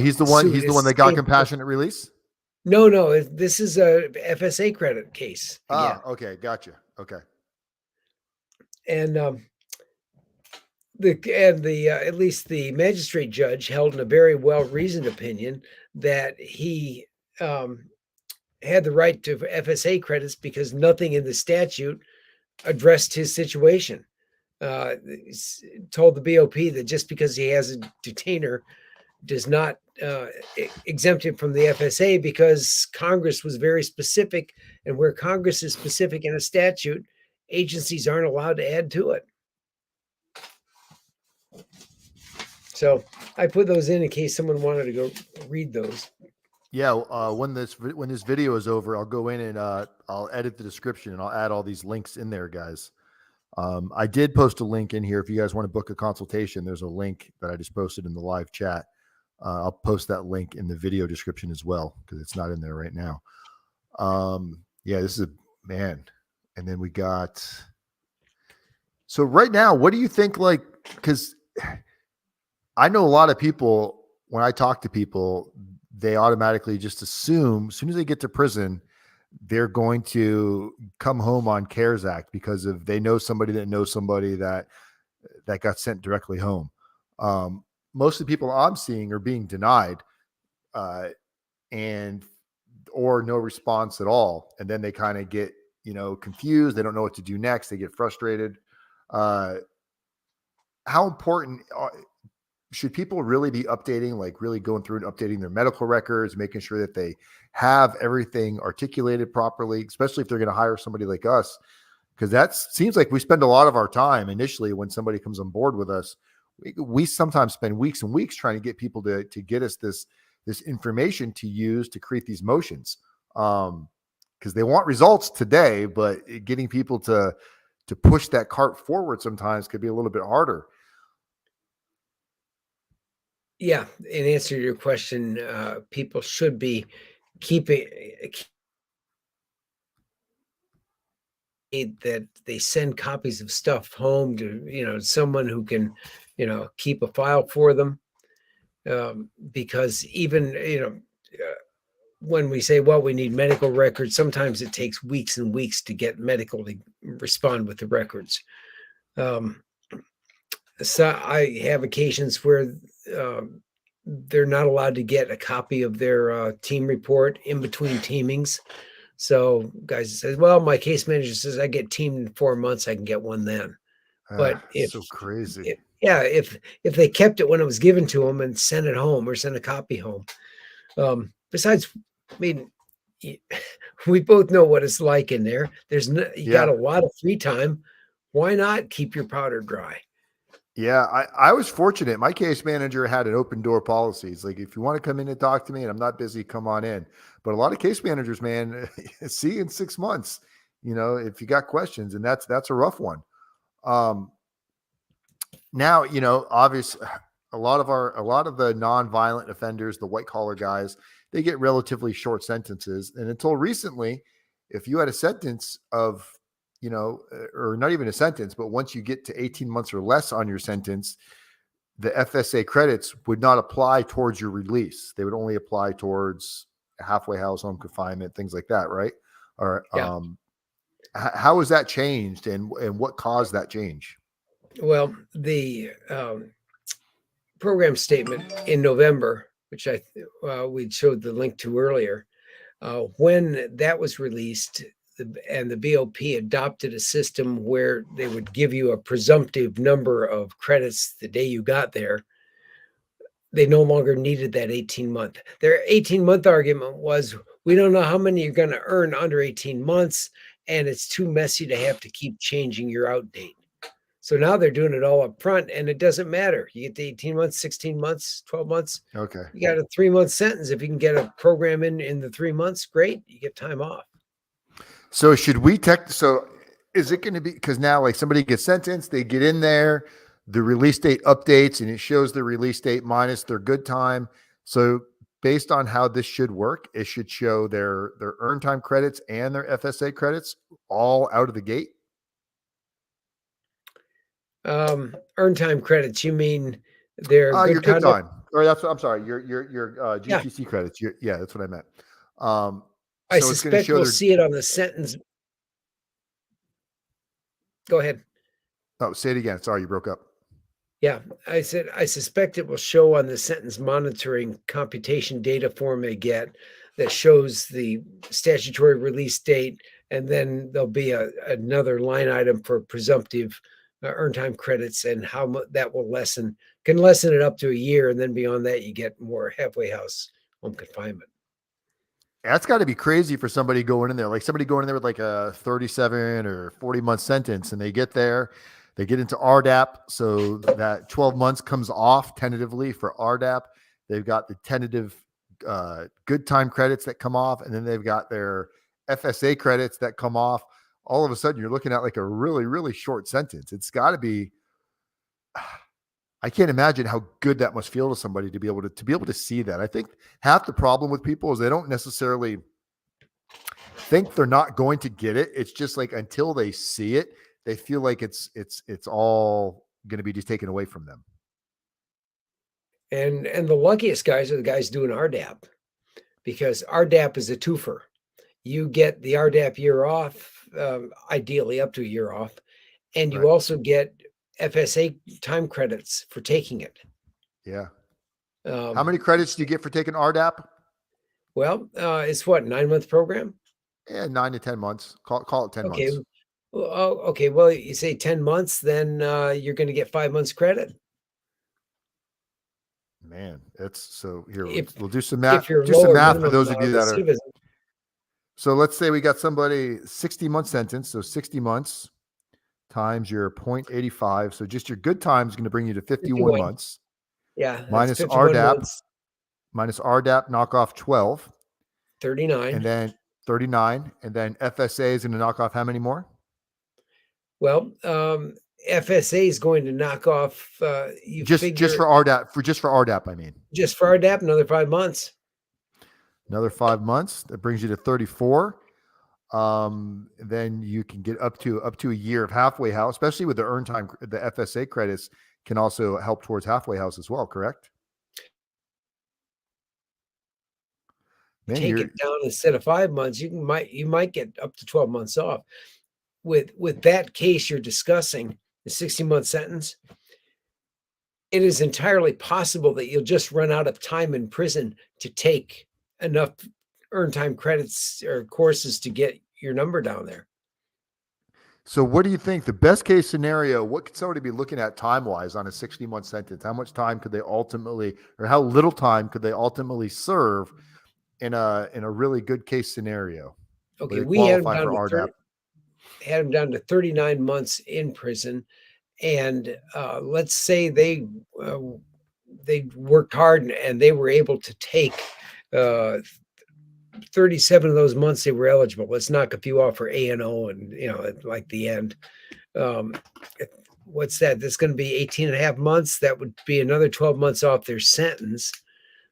he's the one that got compassionate release? No, this is a FSA credit case. Again. Okay, gotcha. Okay. And at least the magistrate judge held in a very well-reasoned opinion that he had the right to FSA credits because nothing in the statute addressed his situation. Told the BOP that just because he has a detainer does not exempt him from the FSA because Congress was very specific, and where Congress is specific in a statute, agencies aren't allowed to add to it. So I put those in case someone wanted to go read those. Yeah, when this video is over, I'll go in and I'll edit the description and I'll add all these links in there, guys. I did post a link in here if you guys want to book a consultation. There's a link that I just posted in the live chat. I'll post that link in the video description as well because it's not in there right now. Yeah, this is a man. And then we got. So right now, what do you think? Like, because I know a lot of people. When I talk to people, they automatically just assume as soon as they get to prison, they're going to come home on CARES Act because of they know somebody that knows somebody that got sent directly home. Most of the people I'm seeing are being denied, and or no response at all, and then they kind of get confused. They don't know what to do next. They get frustrated. How important should people really be updating, like really going through and updating their medical records, making sure that they have everything articulated properly, especially if they're going to hire somebody like us? Because that seems like we spend a lot of our time initially when somebody comes on board with us. We sometimes spend weeks and weeks trying to get people to get us this information to use to create these motions. Because they want results today, but getting people to push that cart forward sometimes could be a little bit harder. Yeah, in answer to your question, people should be keeping that they send copies of stuff home to someone who can keep a file for them, because even when we say, well, we need medical records, sometimes it takes weeks and weeks to get medical to respond with the records. So I have occasions where they're not allowed to get a copy of their team report in between teamings. So guys says, well, my case manager says I get teamed in 4 months, I can get one then. But if so crazy. if they kept it when it was given to them and sent it home or sent a copy home. Besides, I mean, we both know what it's like in there. You got a lot of free time. Why not keep your powder dry? Yeah, I was fortunate. My case manager had an open door policy. It's like, if you want to come in and talk to me and I'm not busy, come on in. But a lot of case managers, man, see you in 6 months, if you got questions, and that's a rough one. Now, obviously a lot of the non-violent offenders, the white collar guys, they get relatively short sentences. And until recently, if you had a sentence of, or not even a sentence, but once you get to 18 months or less on your sentence, the FSA credits would not apply towards your release. They would only apply towards halfway house, home confinement, things like that, right? Or Yeah. How has that changed, and what caused that change? Well, the program statement in November, which we showed the link to earlier, when that was released, and the BOP adopted a system where they would give you a presumptive number of credits the day you got there, they no longer needed that 18-month. Their 18-month argument was, we don't know how many you're going to earn under 18 months, and it's too messy to have to keep changing your out date. So now they're doing it all up front, and it doesn't matter. You get the 18 months, 16 months, 12 months. Okay. You got a 3-month sentence. If you can get a program in the 3 months, great. You get time off. So should we so is it going to be, because now like somebody gets sentenced, they get in there, the release date updates and it shows the release date minus their good time. So based on how this should work, it should show their earned time credits and their FSA credits all out of the gate. Earned time credits, you mean their your good time, or I'm sorry, your GTC credits. Yeah, that's what I meant. I suspect we'll see it on the sentence. Go ahead. Oh, say it again. Sorry, you broke up. Yeah, I said I suspect it will show on the sentence monitoring computation data form they get that shows the statutory release date, and then there'll be another line item for presumptive earned time credits and how much that will can lessen it up to a year, and then beyond that you get more halfway house home confinement. That's got to be crazy for somebody going in there, like somebody going in there with like a 37 or 40-month sentence, and they get there, they get into RDAP. So that 12 months comes off tentatively for RDAP. They've got the tentative good time credits that come off, and then they've got their FSA credits that come off. All of a sudden, you're looking at like a really, really short sentence. It's got to be. I can't imagine how good that must feel to somebody to be able to see that. I think half the problem with people is they don't necessarily think they're not going to get it. It's just like until they see it, they feel like it's all going to be just taken away from them. And the luckiest guys are the guys doing RDAP, because RDAP is a twofer. You get the RDAP year off, ideally up to a year off, and you Right. also get FSA time credits for taking it. Yeah. How many credits do you get for taking RDAP? Well, it's what, 9-month program? Yeah, 9 to 10 months. Call it 10 months. Well, okay. Well, you say 10 months, then you're going to get 5 months credit. Man, it's so here. If, we'll do some math. if you're Do some lower math for minimum, those of you that are. citizen, So let's say we got somebody 60-month sentence. So 60 months times your 0.85. So just your good time is going to bring you to 51 months. Yeah. Minus 51 RDAP. months, Minus RDAP, knock off 12. 39. And then 39. And then FSA is going to knock off how many more? Well, FSA is going to knock off. Just for RDAP. Just for RDAP, I mean. Just for RDAP, another 5 months. Another 5 months. That brings you to 34. Then you can get up to a year of halfway house, especially with the earn time. The FSA credits can also help towards halfway house as well. Correct? Man, Take it down instead of 5 months. You might get up to 12 months off. With that case you're discussing, the 60-month sentence, it is entirely possible that you'll just run out of time in prison to take enough earned time credits or courses to get your number down there. So what do you think the best case scenario, what could somebody be looking at time-wise on a 60-month sentence? How much time could they ultimately, or how little time could they ultimately serve in a really good case scenario? Okay, we had them down to 39 months in prison, and let's say they worked hard and they were able to take 37 of those months they were eligible. Let's knock a few off for A&O and like the end. What's that? That's going to be 18 and a half months. That would be another 12 months off their sentence.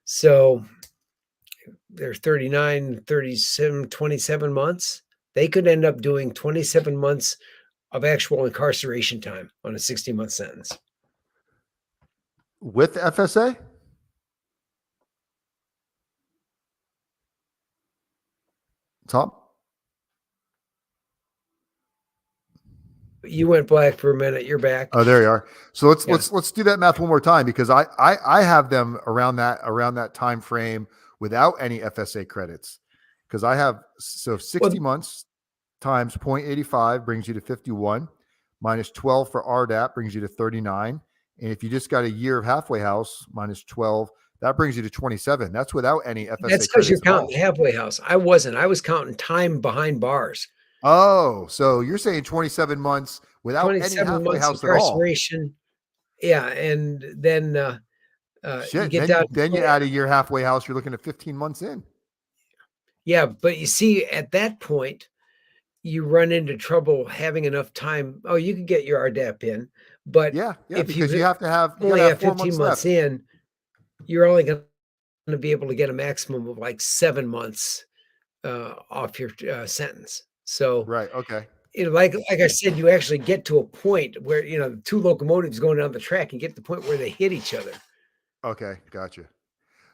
So they're 39, 37, 27 months. They could end up doing 27 months of actual incarceration time on a 60-month sentence. With FSA? Tom? You went black for a minute. You're back. Oh, there you are. So let's do that math one more time, because I have them around that time frame without any FSA credits, because I have 60 months times 0.85 brings you to 51, minus 12 for RDAP brings you to 39, and if you just got a year of halfway house minus 12, that brings you to 27. That's without any FSA. That's because you're counting halfway house. I wasn't. I was counting time behind bars. Oh, so you're saying 27 months without any halfway house at all? Yeah, and then you get down. Then you add a year halfway house. You're looking at 15 months in. Yeah, but you see, at that point, you run into trouble having enough time. Oh, you can get your RDAP in, but because you have to have only have 15 months in, you're only going to be able to get a maximum of like 7 months off your sentence. So right, okay. Like I said, you actually get to a point where the two locomotives going down the track and get to the point where they hit each other. Okay, gotcha.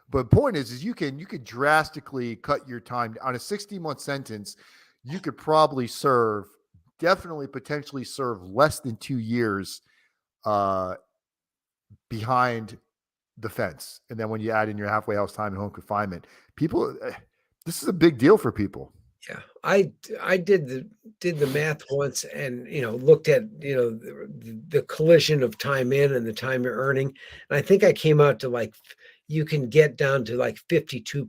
But point is you could drastically cut your time on a 60-month sentence. You could probably potentially serve less than 2 years behind the fence. And then when you add in your halfway house time and home confinement, this is a big deal for people. Yeah, I did the math once, and looked at the collision of time in and the time you're earning, and I think I came out to you can get down to 52%.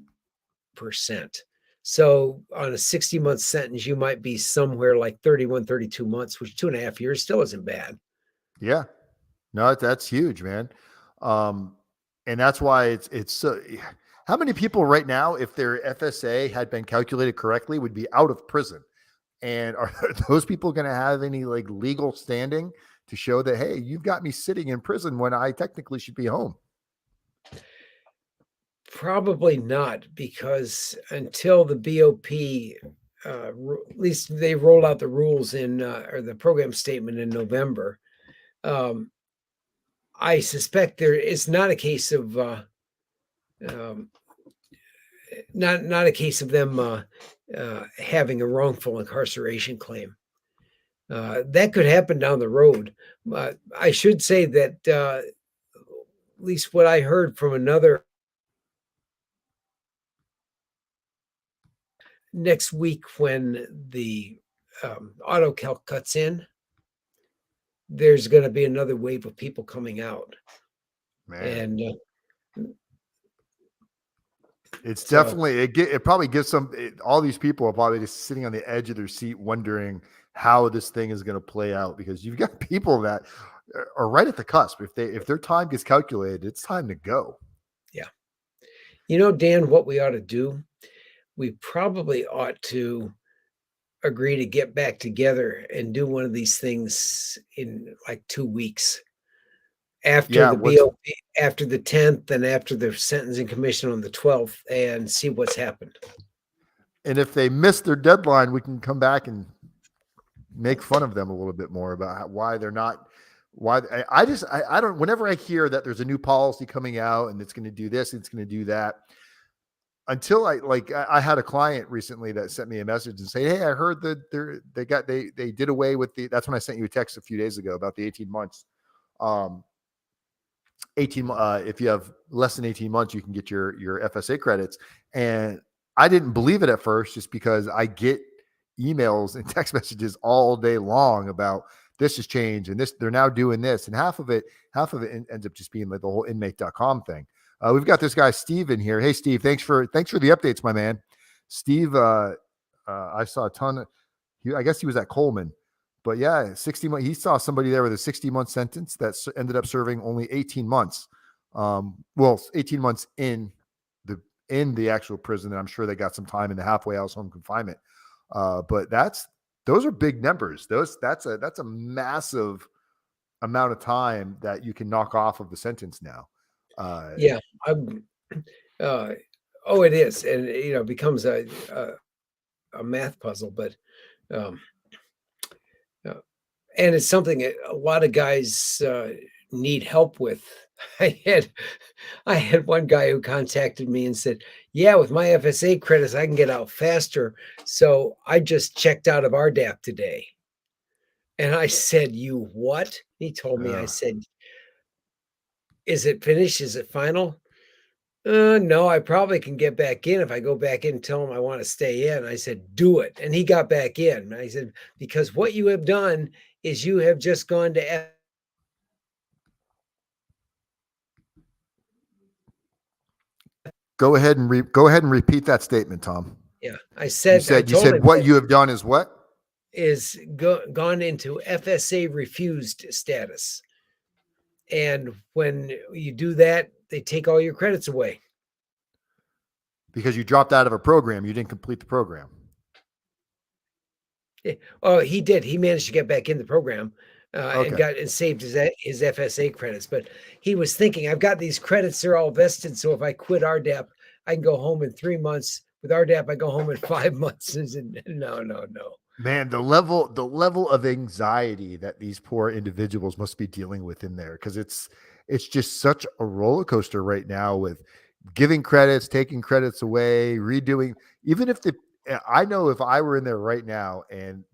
So on a 60-month sentence, you might be somewhere like 31, 32 months, which 2.5 years still isn't bad. Yeah, no, that's huge, man. And that's why it's so. How many people right now, if their FSA had been calculated correctly, would be out of prison? And are those people going to have any like legal standing to show that, hey, you've got me sitting in prison when I technically should be home? Probably not, because until the BOP, at least they roll out the rules or the program statement in November, um, I suspect there is not a case of um, not a case of them having a wrongful incarceration claim. That could happen down the road. I should say that at least what I heard from another next week, when the auto calc cuts in, there's going to be another wave of people coming out. Man, And it's so, definitely, it probably gives all these people are probably just sitting on the edge of their seat wondering how this thing is going to play out, because you've got people that are right at the cusp. If their time gets calculated, it's time to go. yeah. Dan, what we ought to do, we probably ought to agree to get back together and do one of these things in like 2 weeks after Yeah, the BOP, after the 10th, and after the sentencing commission on the 12th, and see what's happened. and if they miss their deadline, we can come back and make fun of them a little bit more about why they're not. Why I don't. Whenever I hear that there's a new policy coming out and it's going to do this, it's going to do that, until I had a client recently that sent me a message and say, hey, I heard that they did away with that's when I sent you a text a few days ago about the 18 months. 18 if you have less than 18 months, you can get your FSA credits. And I didn't believe it at first, just because I get emails and text messages all day long about this has changed and this, they're now doing this. And half of it ends up just being like the whole inmate.com thing. We've got this guy, Steve, in here. Hey, Steve, thanks for the updates, my man. Steve, I saw a ton of, I guess he was at Coleman, but yeah, 60 months. He saw somebody there with a 60-month sentence that ended up serving only 18 months. 18 months in the actual prison. And I'm sure they got some time in the halfway house home confinement. But those are big numbers. That's a massive amount of time that you can knock off of the sentence now. Yeah. It is. And, it becomes a math puzzle, but, and it's something a lot of guys need help with. I had one guy who contacted me and said, yeah, with my FSA credits, I can get out faster. So I just checked out of RDAP today. And I said, you what? He told me, I said, is it finished? Is it final? No, I probably can get back in if I go back in and tell him I want to stay in. I said, do it. And he got back in. I said, because what you have done is you have just gone to Go ahead and repeat that statement, Tom. Yeah, I said, you said what you have done is what? Is gone into FSA refused status. And when you do that, they take all your credits away. Because you dropped out of a program. You didn't complete the program. Yeah. Oh, he did. He managed to get back in the program and saved his FSA credits. But he was thinking, I've got these credits, they're all vested. So if I quit RDAP, I can go home in 3 months. With RDAP, I go home in 5 months. And said, no. Man, the level of anxiety that these poor individuals must be dealing with in there, because it's just such a roller coaster right now with giving credits, taking credits away, redoing. Even if I know if I were in there right now and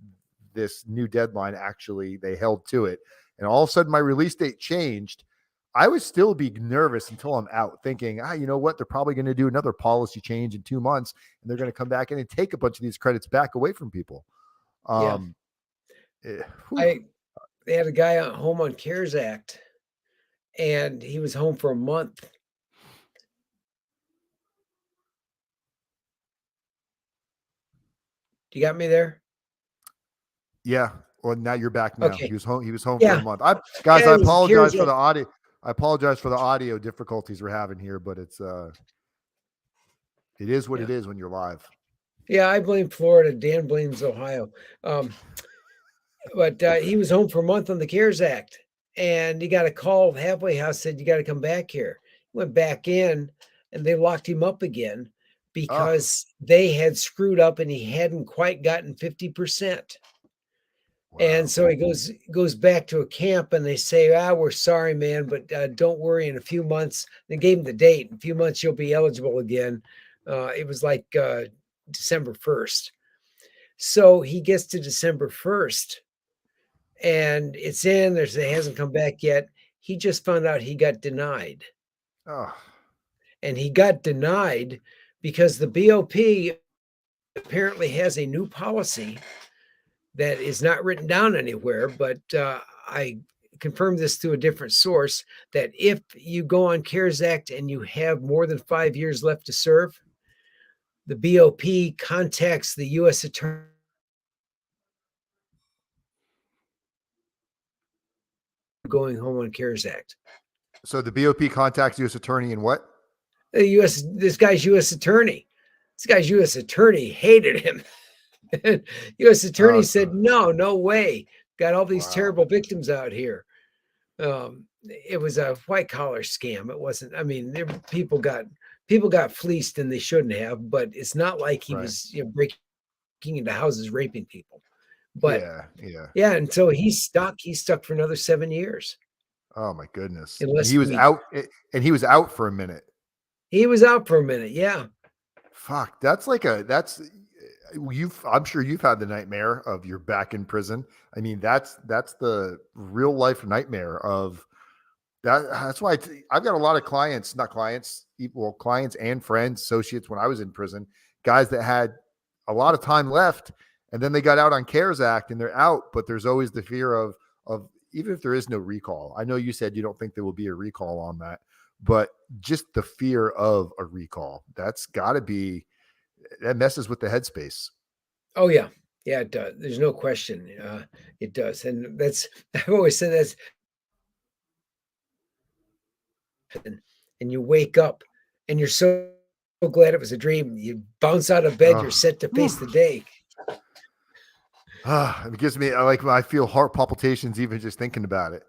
this new deadline, actually they held to it, and all of a sudden my release date changed, I would still be nervous until I'm out, thinking, you know what, they're probably going to do another policy change in 2 months, and they're going to come back in and take a bunch of these credits back away from people. They had a guy home on CARES Act, and he was home for a month. You got me there? Yeah. Well, now you're back now. Okay. He was home for a month. I apologize for the audio. I apologize for the audio difficulties we're having here, but it's It is what Yeah. it is when you're live. Yeah, I blame Florida. Dan blames Ohio. But he was home for a month on the CARES Act, and he got a call. Halfway house said, "You got to come back here." Went back in, and they locked him up again Oh, because they had screwed up, and he hadn't quite gotten 50%. And wow. so he goes back to a camp, and they say, we're sorry, man, but don't worry. In a few months, they gave him the date. In a few months, you'll be eligible again. It was like December 1st. So he gets to December 1st, and it's in. It hasn't come back yet. He just found out he got denied, Oh, and he got denied because the BOP apparently has a new policy that is not written down anywhere, but I confirmed this through a different source, that if you go on CARES Act and you have more than 5 years left to serve, the BOP contacts the U.S. attorney going home on CARES Act. so the BOP contacts U.S. attorney and what? This guy's U.S. attorney. This guy's U.S. attorney hated him. U.S. attorney said, no way. Got all these Wow. terrible victims out here. It was a white collar scam. It wasn't. I mean, people got fleeced and they shouldn't have. But it's not like he Right. was breaking into houses, raping people. But Yeah. yeah, and so he's stuck. He's stuck for another 7 years. Oh my goodness. And Unless he was out. And he was out for a minute. he was out for a minute. Yeah. Fuck. I'm sure you've had the nightmare of you're back in prison. I mean, that's the real life nightmare of that. That's why I've got a lot of clients, not clients, clients and friends, associates when I was in prison, guys that had a lot of time left and then they got out on CARES Act and they're out, but there's always the fear of even if there is no recall. I know you said you don't think there will be a recall on that, but just the fear of a recall, that messes with the headspace. Oh yeah. Yeah, it does. There's no question. It does. And I've always said that's, and you wake up and you're so glad it was a dream. You bounce out of bed, you're set to face the day. It gives me I feel heart palpitations even just thinking about it.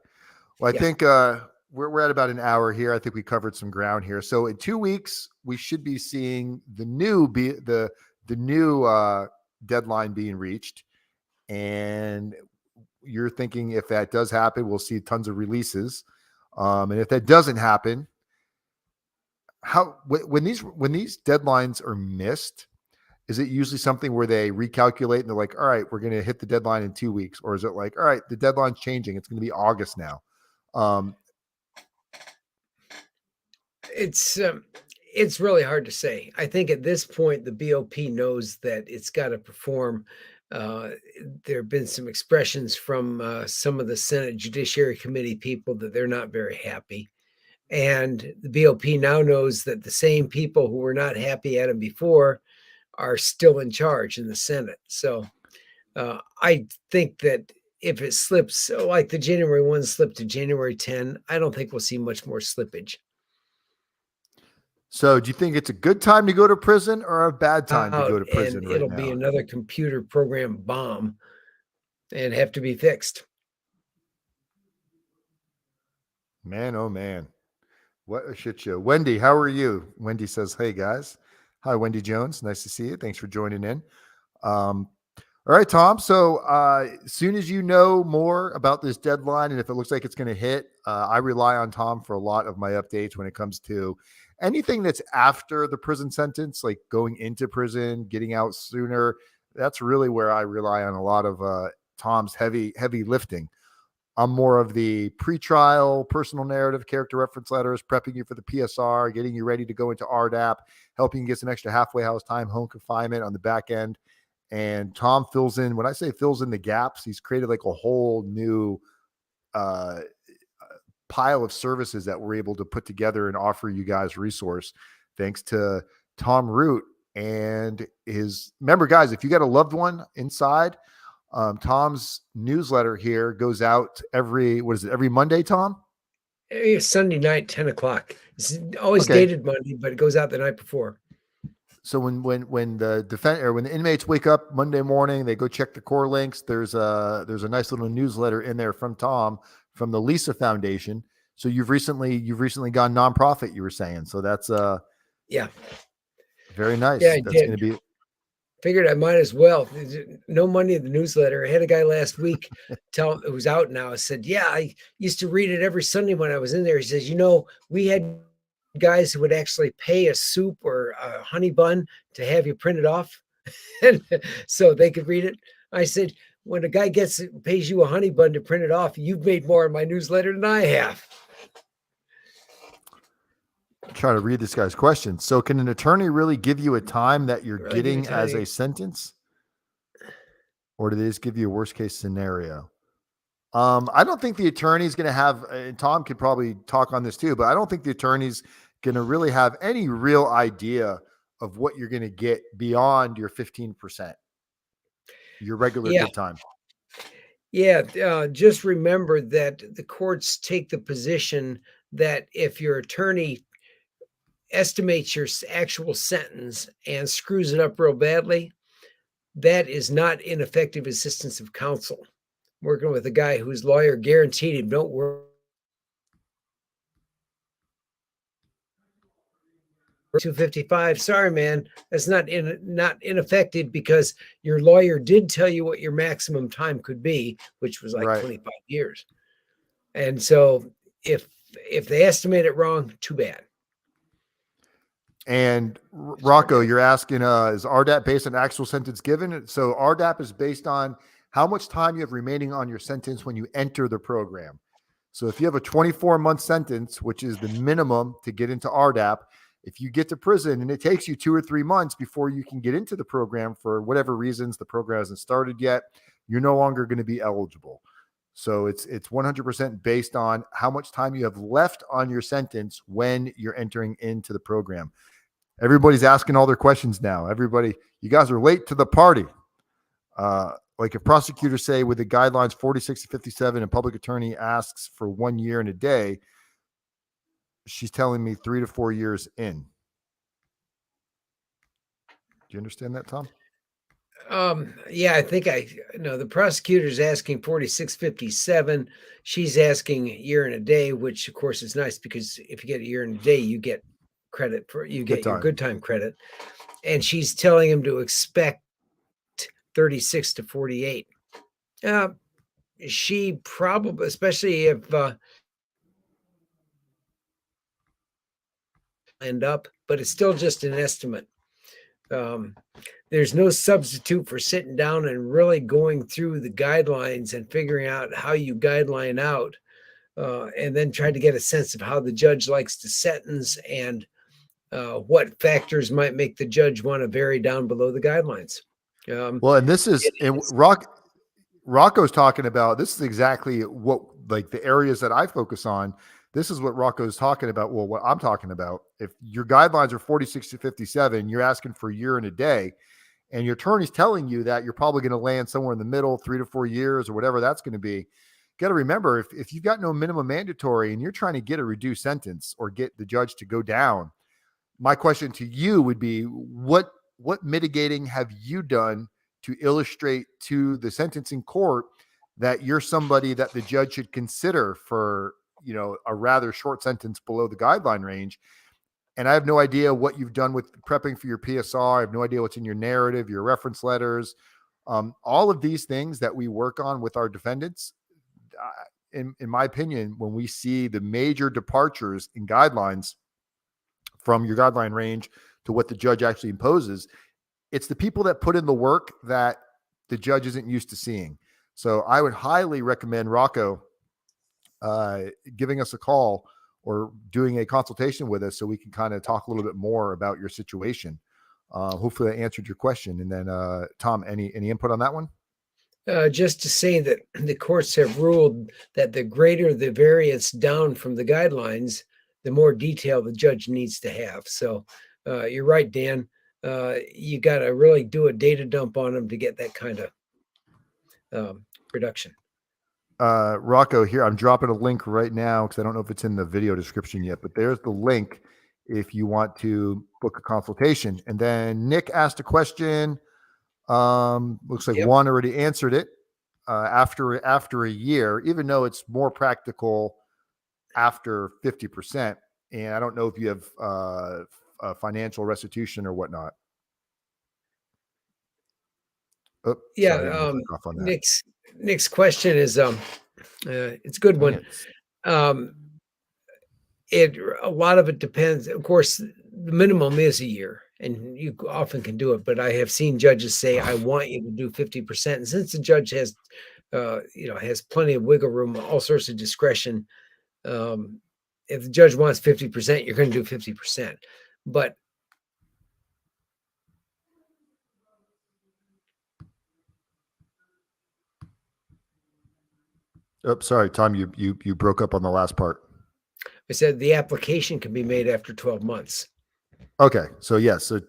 Well, I think we're at about an hour here. I think we covered some ground here. So in 2 weeks, we should be seeing the new deadline being reached. And you're thinking if that does happen, we'll see tons of releases. And if that doesn't happen, when these deadlines are missed, is it usually something where they recalculate and they're like, all right, we're going to hit the deadline in 2 weeks? Or is it like, all right, the deadline's changing. It's going to be August now. It's really hard to say. I think at this point, the BOP knows that it's got to perform. There have been some expressions from some of the Senate Judiciary Committee people that they're not very happy. And the BOP now knows that the same people who were not happy at him before are still in charge in the Senate. So I think that if it slips, like the January 1 slipped to January 10, I don't think we'll see much more slippage. So do you think it's a good time to go to prison or a bad time to go to prison and right it'll now? be another computer program bomb and have to be fixed. Man, oh man. What a shit show. Wendy, how are you? Wendy says, hey guys. Hi, Wendy Jones. Nice to see you. Thanks for joining in. All right, Tom. So as soon as you know more about this deadline and if it looks like it's going to hit, I rely on Tom for a lot of my updates when it comes to anything that's after the prison sentence, like going into prison, getting out sooner. That's really where I rely on a lot of Tom's heavy lifting. I'm more of the pre-trial, personal narrative, character reference letters, prepping you for the PSR, getting you ready to go into RDAP, helping you get some extra halfway house time, home confinement on the back end. And Tom fills in, when I say fills in the gaps, he's created like a whole new pile of services that we're able to put together and offer you guys resource. Thanks to Tom Root and his, remember guys, if you got a loved one inside, Tom's newsletter here goes out every Monday, Tom? Sunday night, 10 o'clock. It's always Okay. dated Monday, but it goes out the night before. So when the inmates wake up Monday morning, they go check the core links. There's a nice little newsletter in there from Tom from the Lisa Foundation. So you've recently gone nonprofit, you were saying. So that's Yeah. very Yeah, nice. I That's did. going to be Figured I might as well. No money in the newsletter. I had a guy last week tell who's out now. I said, "Yeah, I used to read it every Sunday when I was in there." He says, we had guys who would actually pay a soup or a honey bun to have you printed off, and so they could read it. I said, "When a guy pays you a honey bun to print it off, you've made more in my newsletter than I have." try to read this guy's question. So can an attorney really give you a time that you're Really give you getting as time. a sentence? Or do they just give you a worst case scenario? I don't think the attorney's going to have, and Tom could probably talk on this too, but I don't think the attorney's going to really have any real idea of what you're going to get beyond your 15%, your regular Yeah, good time. yeah. Just remember that the courts take the position that if your attorney estimates your actual sentence and screws it up real badly, that is not ineffective assistance of counsel. Working with a guy whose lawyer guaranteed him, don't worry. 255. Sorry, man, that's not ineffective because your lawyer did tell you what your maximum time could be, which was like Right. 25 years. And so if they estimate it wrong, too bad. And Rocco, you're asking, is RDAP based on actual sentence given? So RDAP is based on how much time you have remaining on your sentence when you enter the program. So if you have a 24-month sentence, which is the minimum to get into RDAP, if you get to prison and it takes you 2 or 3 months before you can get into the program for whatever reasons, the program hasn't started yet, you're no longer going to be eligible. So it's 100% based on how much time you have left on your sentence when you're entering into the program. Everybody's asking all their questions now. Everybody, you guys are late to the party. Like if prosecutors say with the guidelines 46 to 57 and public attorney asks for 1 year and a day, she's telling me 3 to 4 years in. Do you understand that, Tom? Yeah, I think the prosecutor's asking 4657. She's asking a year and a day, which of course is nice because if you get a year and a day, you get credit for your good time credit. And she's telling him to expect 36 to 48. She probably, especially if end up, but it's still just an estimate. There's no substitute for sitting down and really going through the guidelines and figuring out how you guideline out, and then try to get a sense of how the judge likes to sentence and what factors might make the judge want to vary down below the guidelines. Well, and this is, and Rocco's talking about, this is exactly what, like the areas that I focus on. This is what Rocco's talking about. Well, what I'm talking about, if your guidelines are 46 to 57, you're asking for a year and a day, and your attorney's telling you that you're probably going to land somewhere in the middle, 3 to 4 years or whatever that's going to be. Got to remember, if you've got no minimum mandatory and you're trying to get a reduced sentence or get the judge to go down, my question to you would be, what mitigating have you done to illustrate to the sentencing court that you're somebody that the judge should consider for, a rather short sentence below the guideline range? And I have no idea what you've done with prepping for your PSR. I have no idea what's in your narrative, your reference letters, all of these things that we work on with our defendants. In my opinion, when we see the major departures in guidelines from your guideline range to what the judge actually imposes, it's the people that put in the work that the judge isn't used to seeing. So I would highly recommend Rocco giving us a call or doing a consultation with us so we can kind of talk a little bit more about your situation. Hopefully that answered your question. And then Tom, any input on that one? Just to say that the courts have ruled that the greater the variance down from the guidelines, the more detail the judge needs to have. So you're right, Dan. You got to really do a data dump on them to get that kind of reduction. Rocco, here, I'm dropping a link right now because I don't know if it's in the video description yet, but there's the link. if you want to book a consultation. And then Nick asked a question. Looks like Yep. Juan already answered it. After a year, even though it's more practical after 50%. And I don't know if you have financial restitution or whatnot. Oh, Yeah. sorry, I didn't mean to click off on that. Nick's question is it's a good Oh, one. yeah. Um, a lot of it depends. Of course, the minimum is a year, and you often can do it. But I have seen judges say, "I want you to do 50%," and since the judge has, has plenty of wiggle room, all sorts of discretion. Um, if the judge wants 50%, you're going to do 50%. But Oh, sorry, Tom, you broke up on the last part. I said the application can be made after 12 months. Okay, so yes, so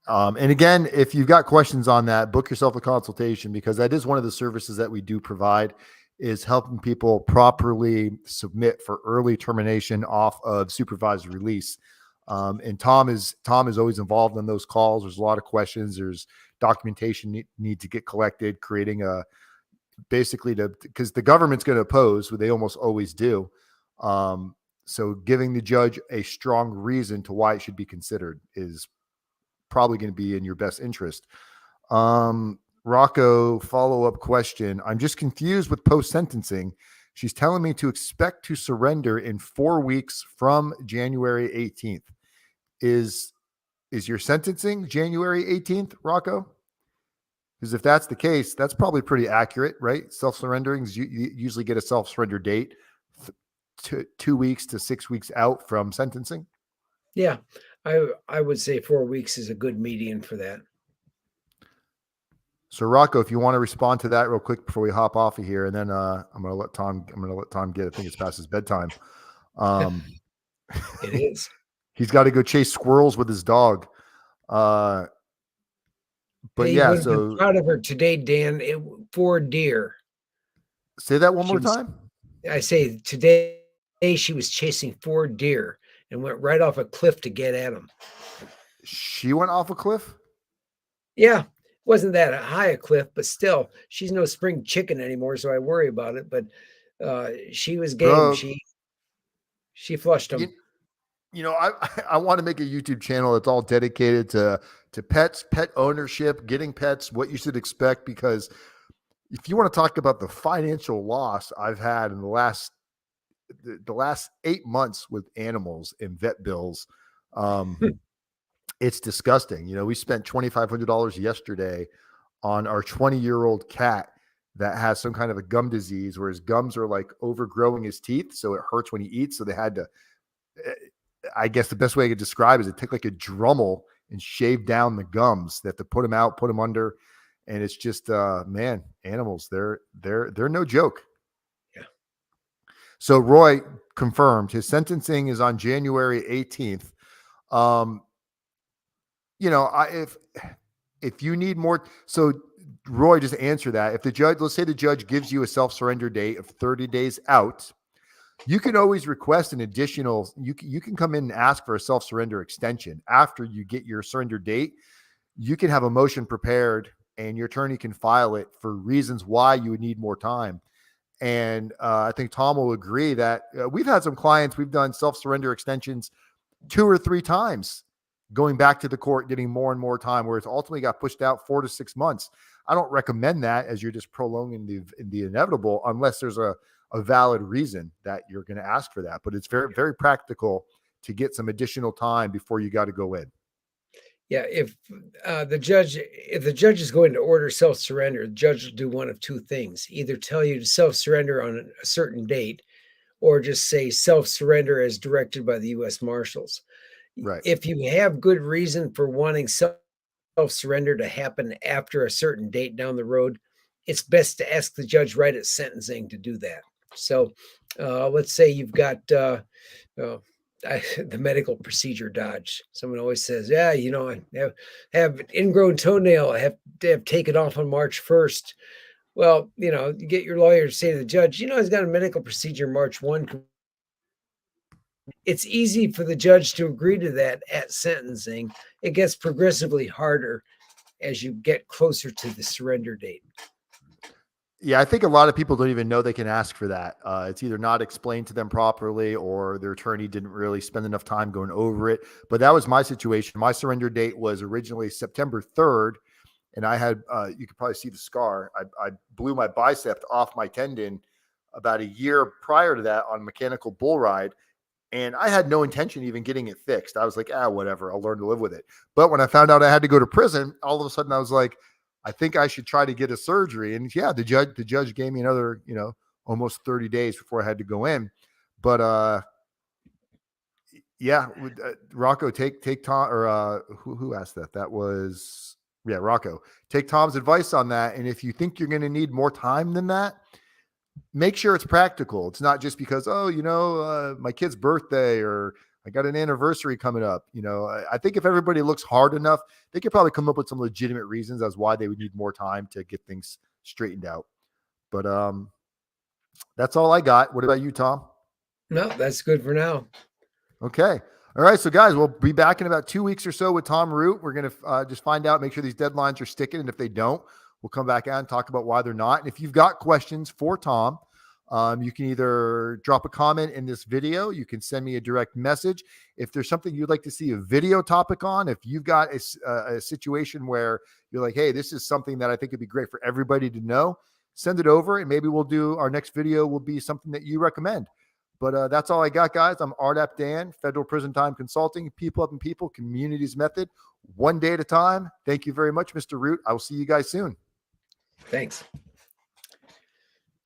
and again, if you've got questions on that, book yourself a consultation, because that is one of the services that we do provide, is helping people properly submit for early termination off of supervised release. And Tom is always involved in those calls. There's a lot of questions. There's documentation need to get collected, creating a basically because the government's going to oppose, what they almost always do. So giving the judge a strong reason to why it should be considered is probably going to be in your best interest. Rocco, follow-up question. I'm just confused with post-sentencing. She's telling me to expect to surrender in 4 weeks from January 18th. Is your sentencing January 18th, Rocco? Because if that's the case, that's probably pretty accurate, right? Self-surrenderings, you usually get a self-surrender date 2 weeks to 6 weeks out from sentencing. Yeah, I would say 4 weeks is a good median for that. So Rocco, if you want to respond to that real quick before we hop off of here, and then I'm gonna let Tom get. I think it's past his bedtime. It is. He's got to go chase squirrels with his dog. But Hey, you yeah, would have been so proud of her today, Dan. For deer. say that one She more was, time. I say today she was chasing 4 deer and went right off a cliff to get at them. She went off a cliff. Yeah, wasn't that high a cliff, but still, she's no spring chicken anymore, so I worry about it. But she was game. Bro, She flushed them. I want to make a YouTube channel that's all dedicated to pets, pet ownership, getting pets, what you should expect. Because if you want to talk about the financial loss I've had in the last 8 months with animals and vet bills, it's disgusting. We spent $2,500 yesterday on our 20-year-old cat that has some kind of a gum disease where his gums are like overgrowing his teeth, so it hurts when he eats. So they had to, I guess the best way I could describe is it took like a Dremel and shaved down the gums. They have to put them out, put them under, and it's just man, animals, they're no joke. Yeah. So Roy confirmed his sentencing is on January 18th. If you need more, so Roy, just answer that. If the judge, let's say the judge gives you a self-surrender date of 30 days out, you can always request an additional, you can come in and ask for a self-surrender extension after you get your surrender date. You can have a motion prepared and your attorney can file it for reasons why you would need more time. And I think Tom will agree that we've had some clients, we've done self-surrender extensions 2 or 3 times, going back to the court, getting more and more time, where it's ultimately got pushed out 4 to 6 months. I don't recommend that, as you're just prolonging the inevitable, unless there's a valid reason that you're going to ask for that. But it's very, very practical to get some additional time before you got to go in. Yeah, if the judge is going to order self-surrender, the judge will do one of 2 things: either tell you to self-surrender on a certain date, or just say self-surrender as directed by the U.S. Marshals. Right. If you have good reason for wanting self-surrender to happen after a certain date down the road, it's best to ask the judge right at sentencing to do that. So let's say you've got the medical procedure dodge. Someone always says, yeah, I have an ingrown toenail. I have to have taken off on March 1st. Well, you get your lawyer to say to the judge, he's got a medical procedure March 1. it's easy for the judge to agree to that at sentencing. It gets progressively harder as you get closer to the surrender date. Yeah, I think a lot of people don't even know they can ask for that. It's either not explained to them properly or their attorney didn't really spend enough time going over it. But that was my situation. My surrender date was originally September 3rd, and I had, you could probably see the scar. I blew my bicep off my tendon about a year prior to that on a mechanical bull ride. And I had no intention of even getting it fixed. I was like, whatever, I'll learn to live with it. But when I found out I had to go to prison, all of a sudden I was like, I think I should try to get a surgery. And yeah, the judge gave me another, almost 30 days before I had to go in. But yeah, Rocco, take Tom, or who asked that? That was, yeah, Rocco. Take Tom's advice on that. And if you think you're going to need more time than that, make sure it's practical. It's not just because, my kid's birthday or I got an anniversary coming up. I think if everybody looks hard enough, they could probably come up with some legitimate reasons as why they would need more time to get things straightened out. But that's all I got. What about you, Tom? No, that's good for now. Okay. All right. So, guys, we'll be back in about 2 weeks or so with Tom Root. We're going to just find out, make sure these deadlines are sticking. And if they don't, we'll come back out and talk about why they're not. And if you've got questions for Tom, you can either drop a comment in this video. You can send me a direct message. If there's something you'd like to see a video topic on, if you've got a situation where you're like, hey, this is something that I think would be great for everybody to know, send it over and maybe we'll do our next video will be something that you recommend. But that's all I got, guys. I'm RDAP Dan, Federal Prison Time Consulting, People Helping People, Communities Method, one day at a time. Thank you very much, Mr. Root. I will see you guys soon. Thanks.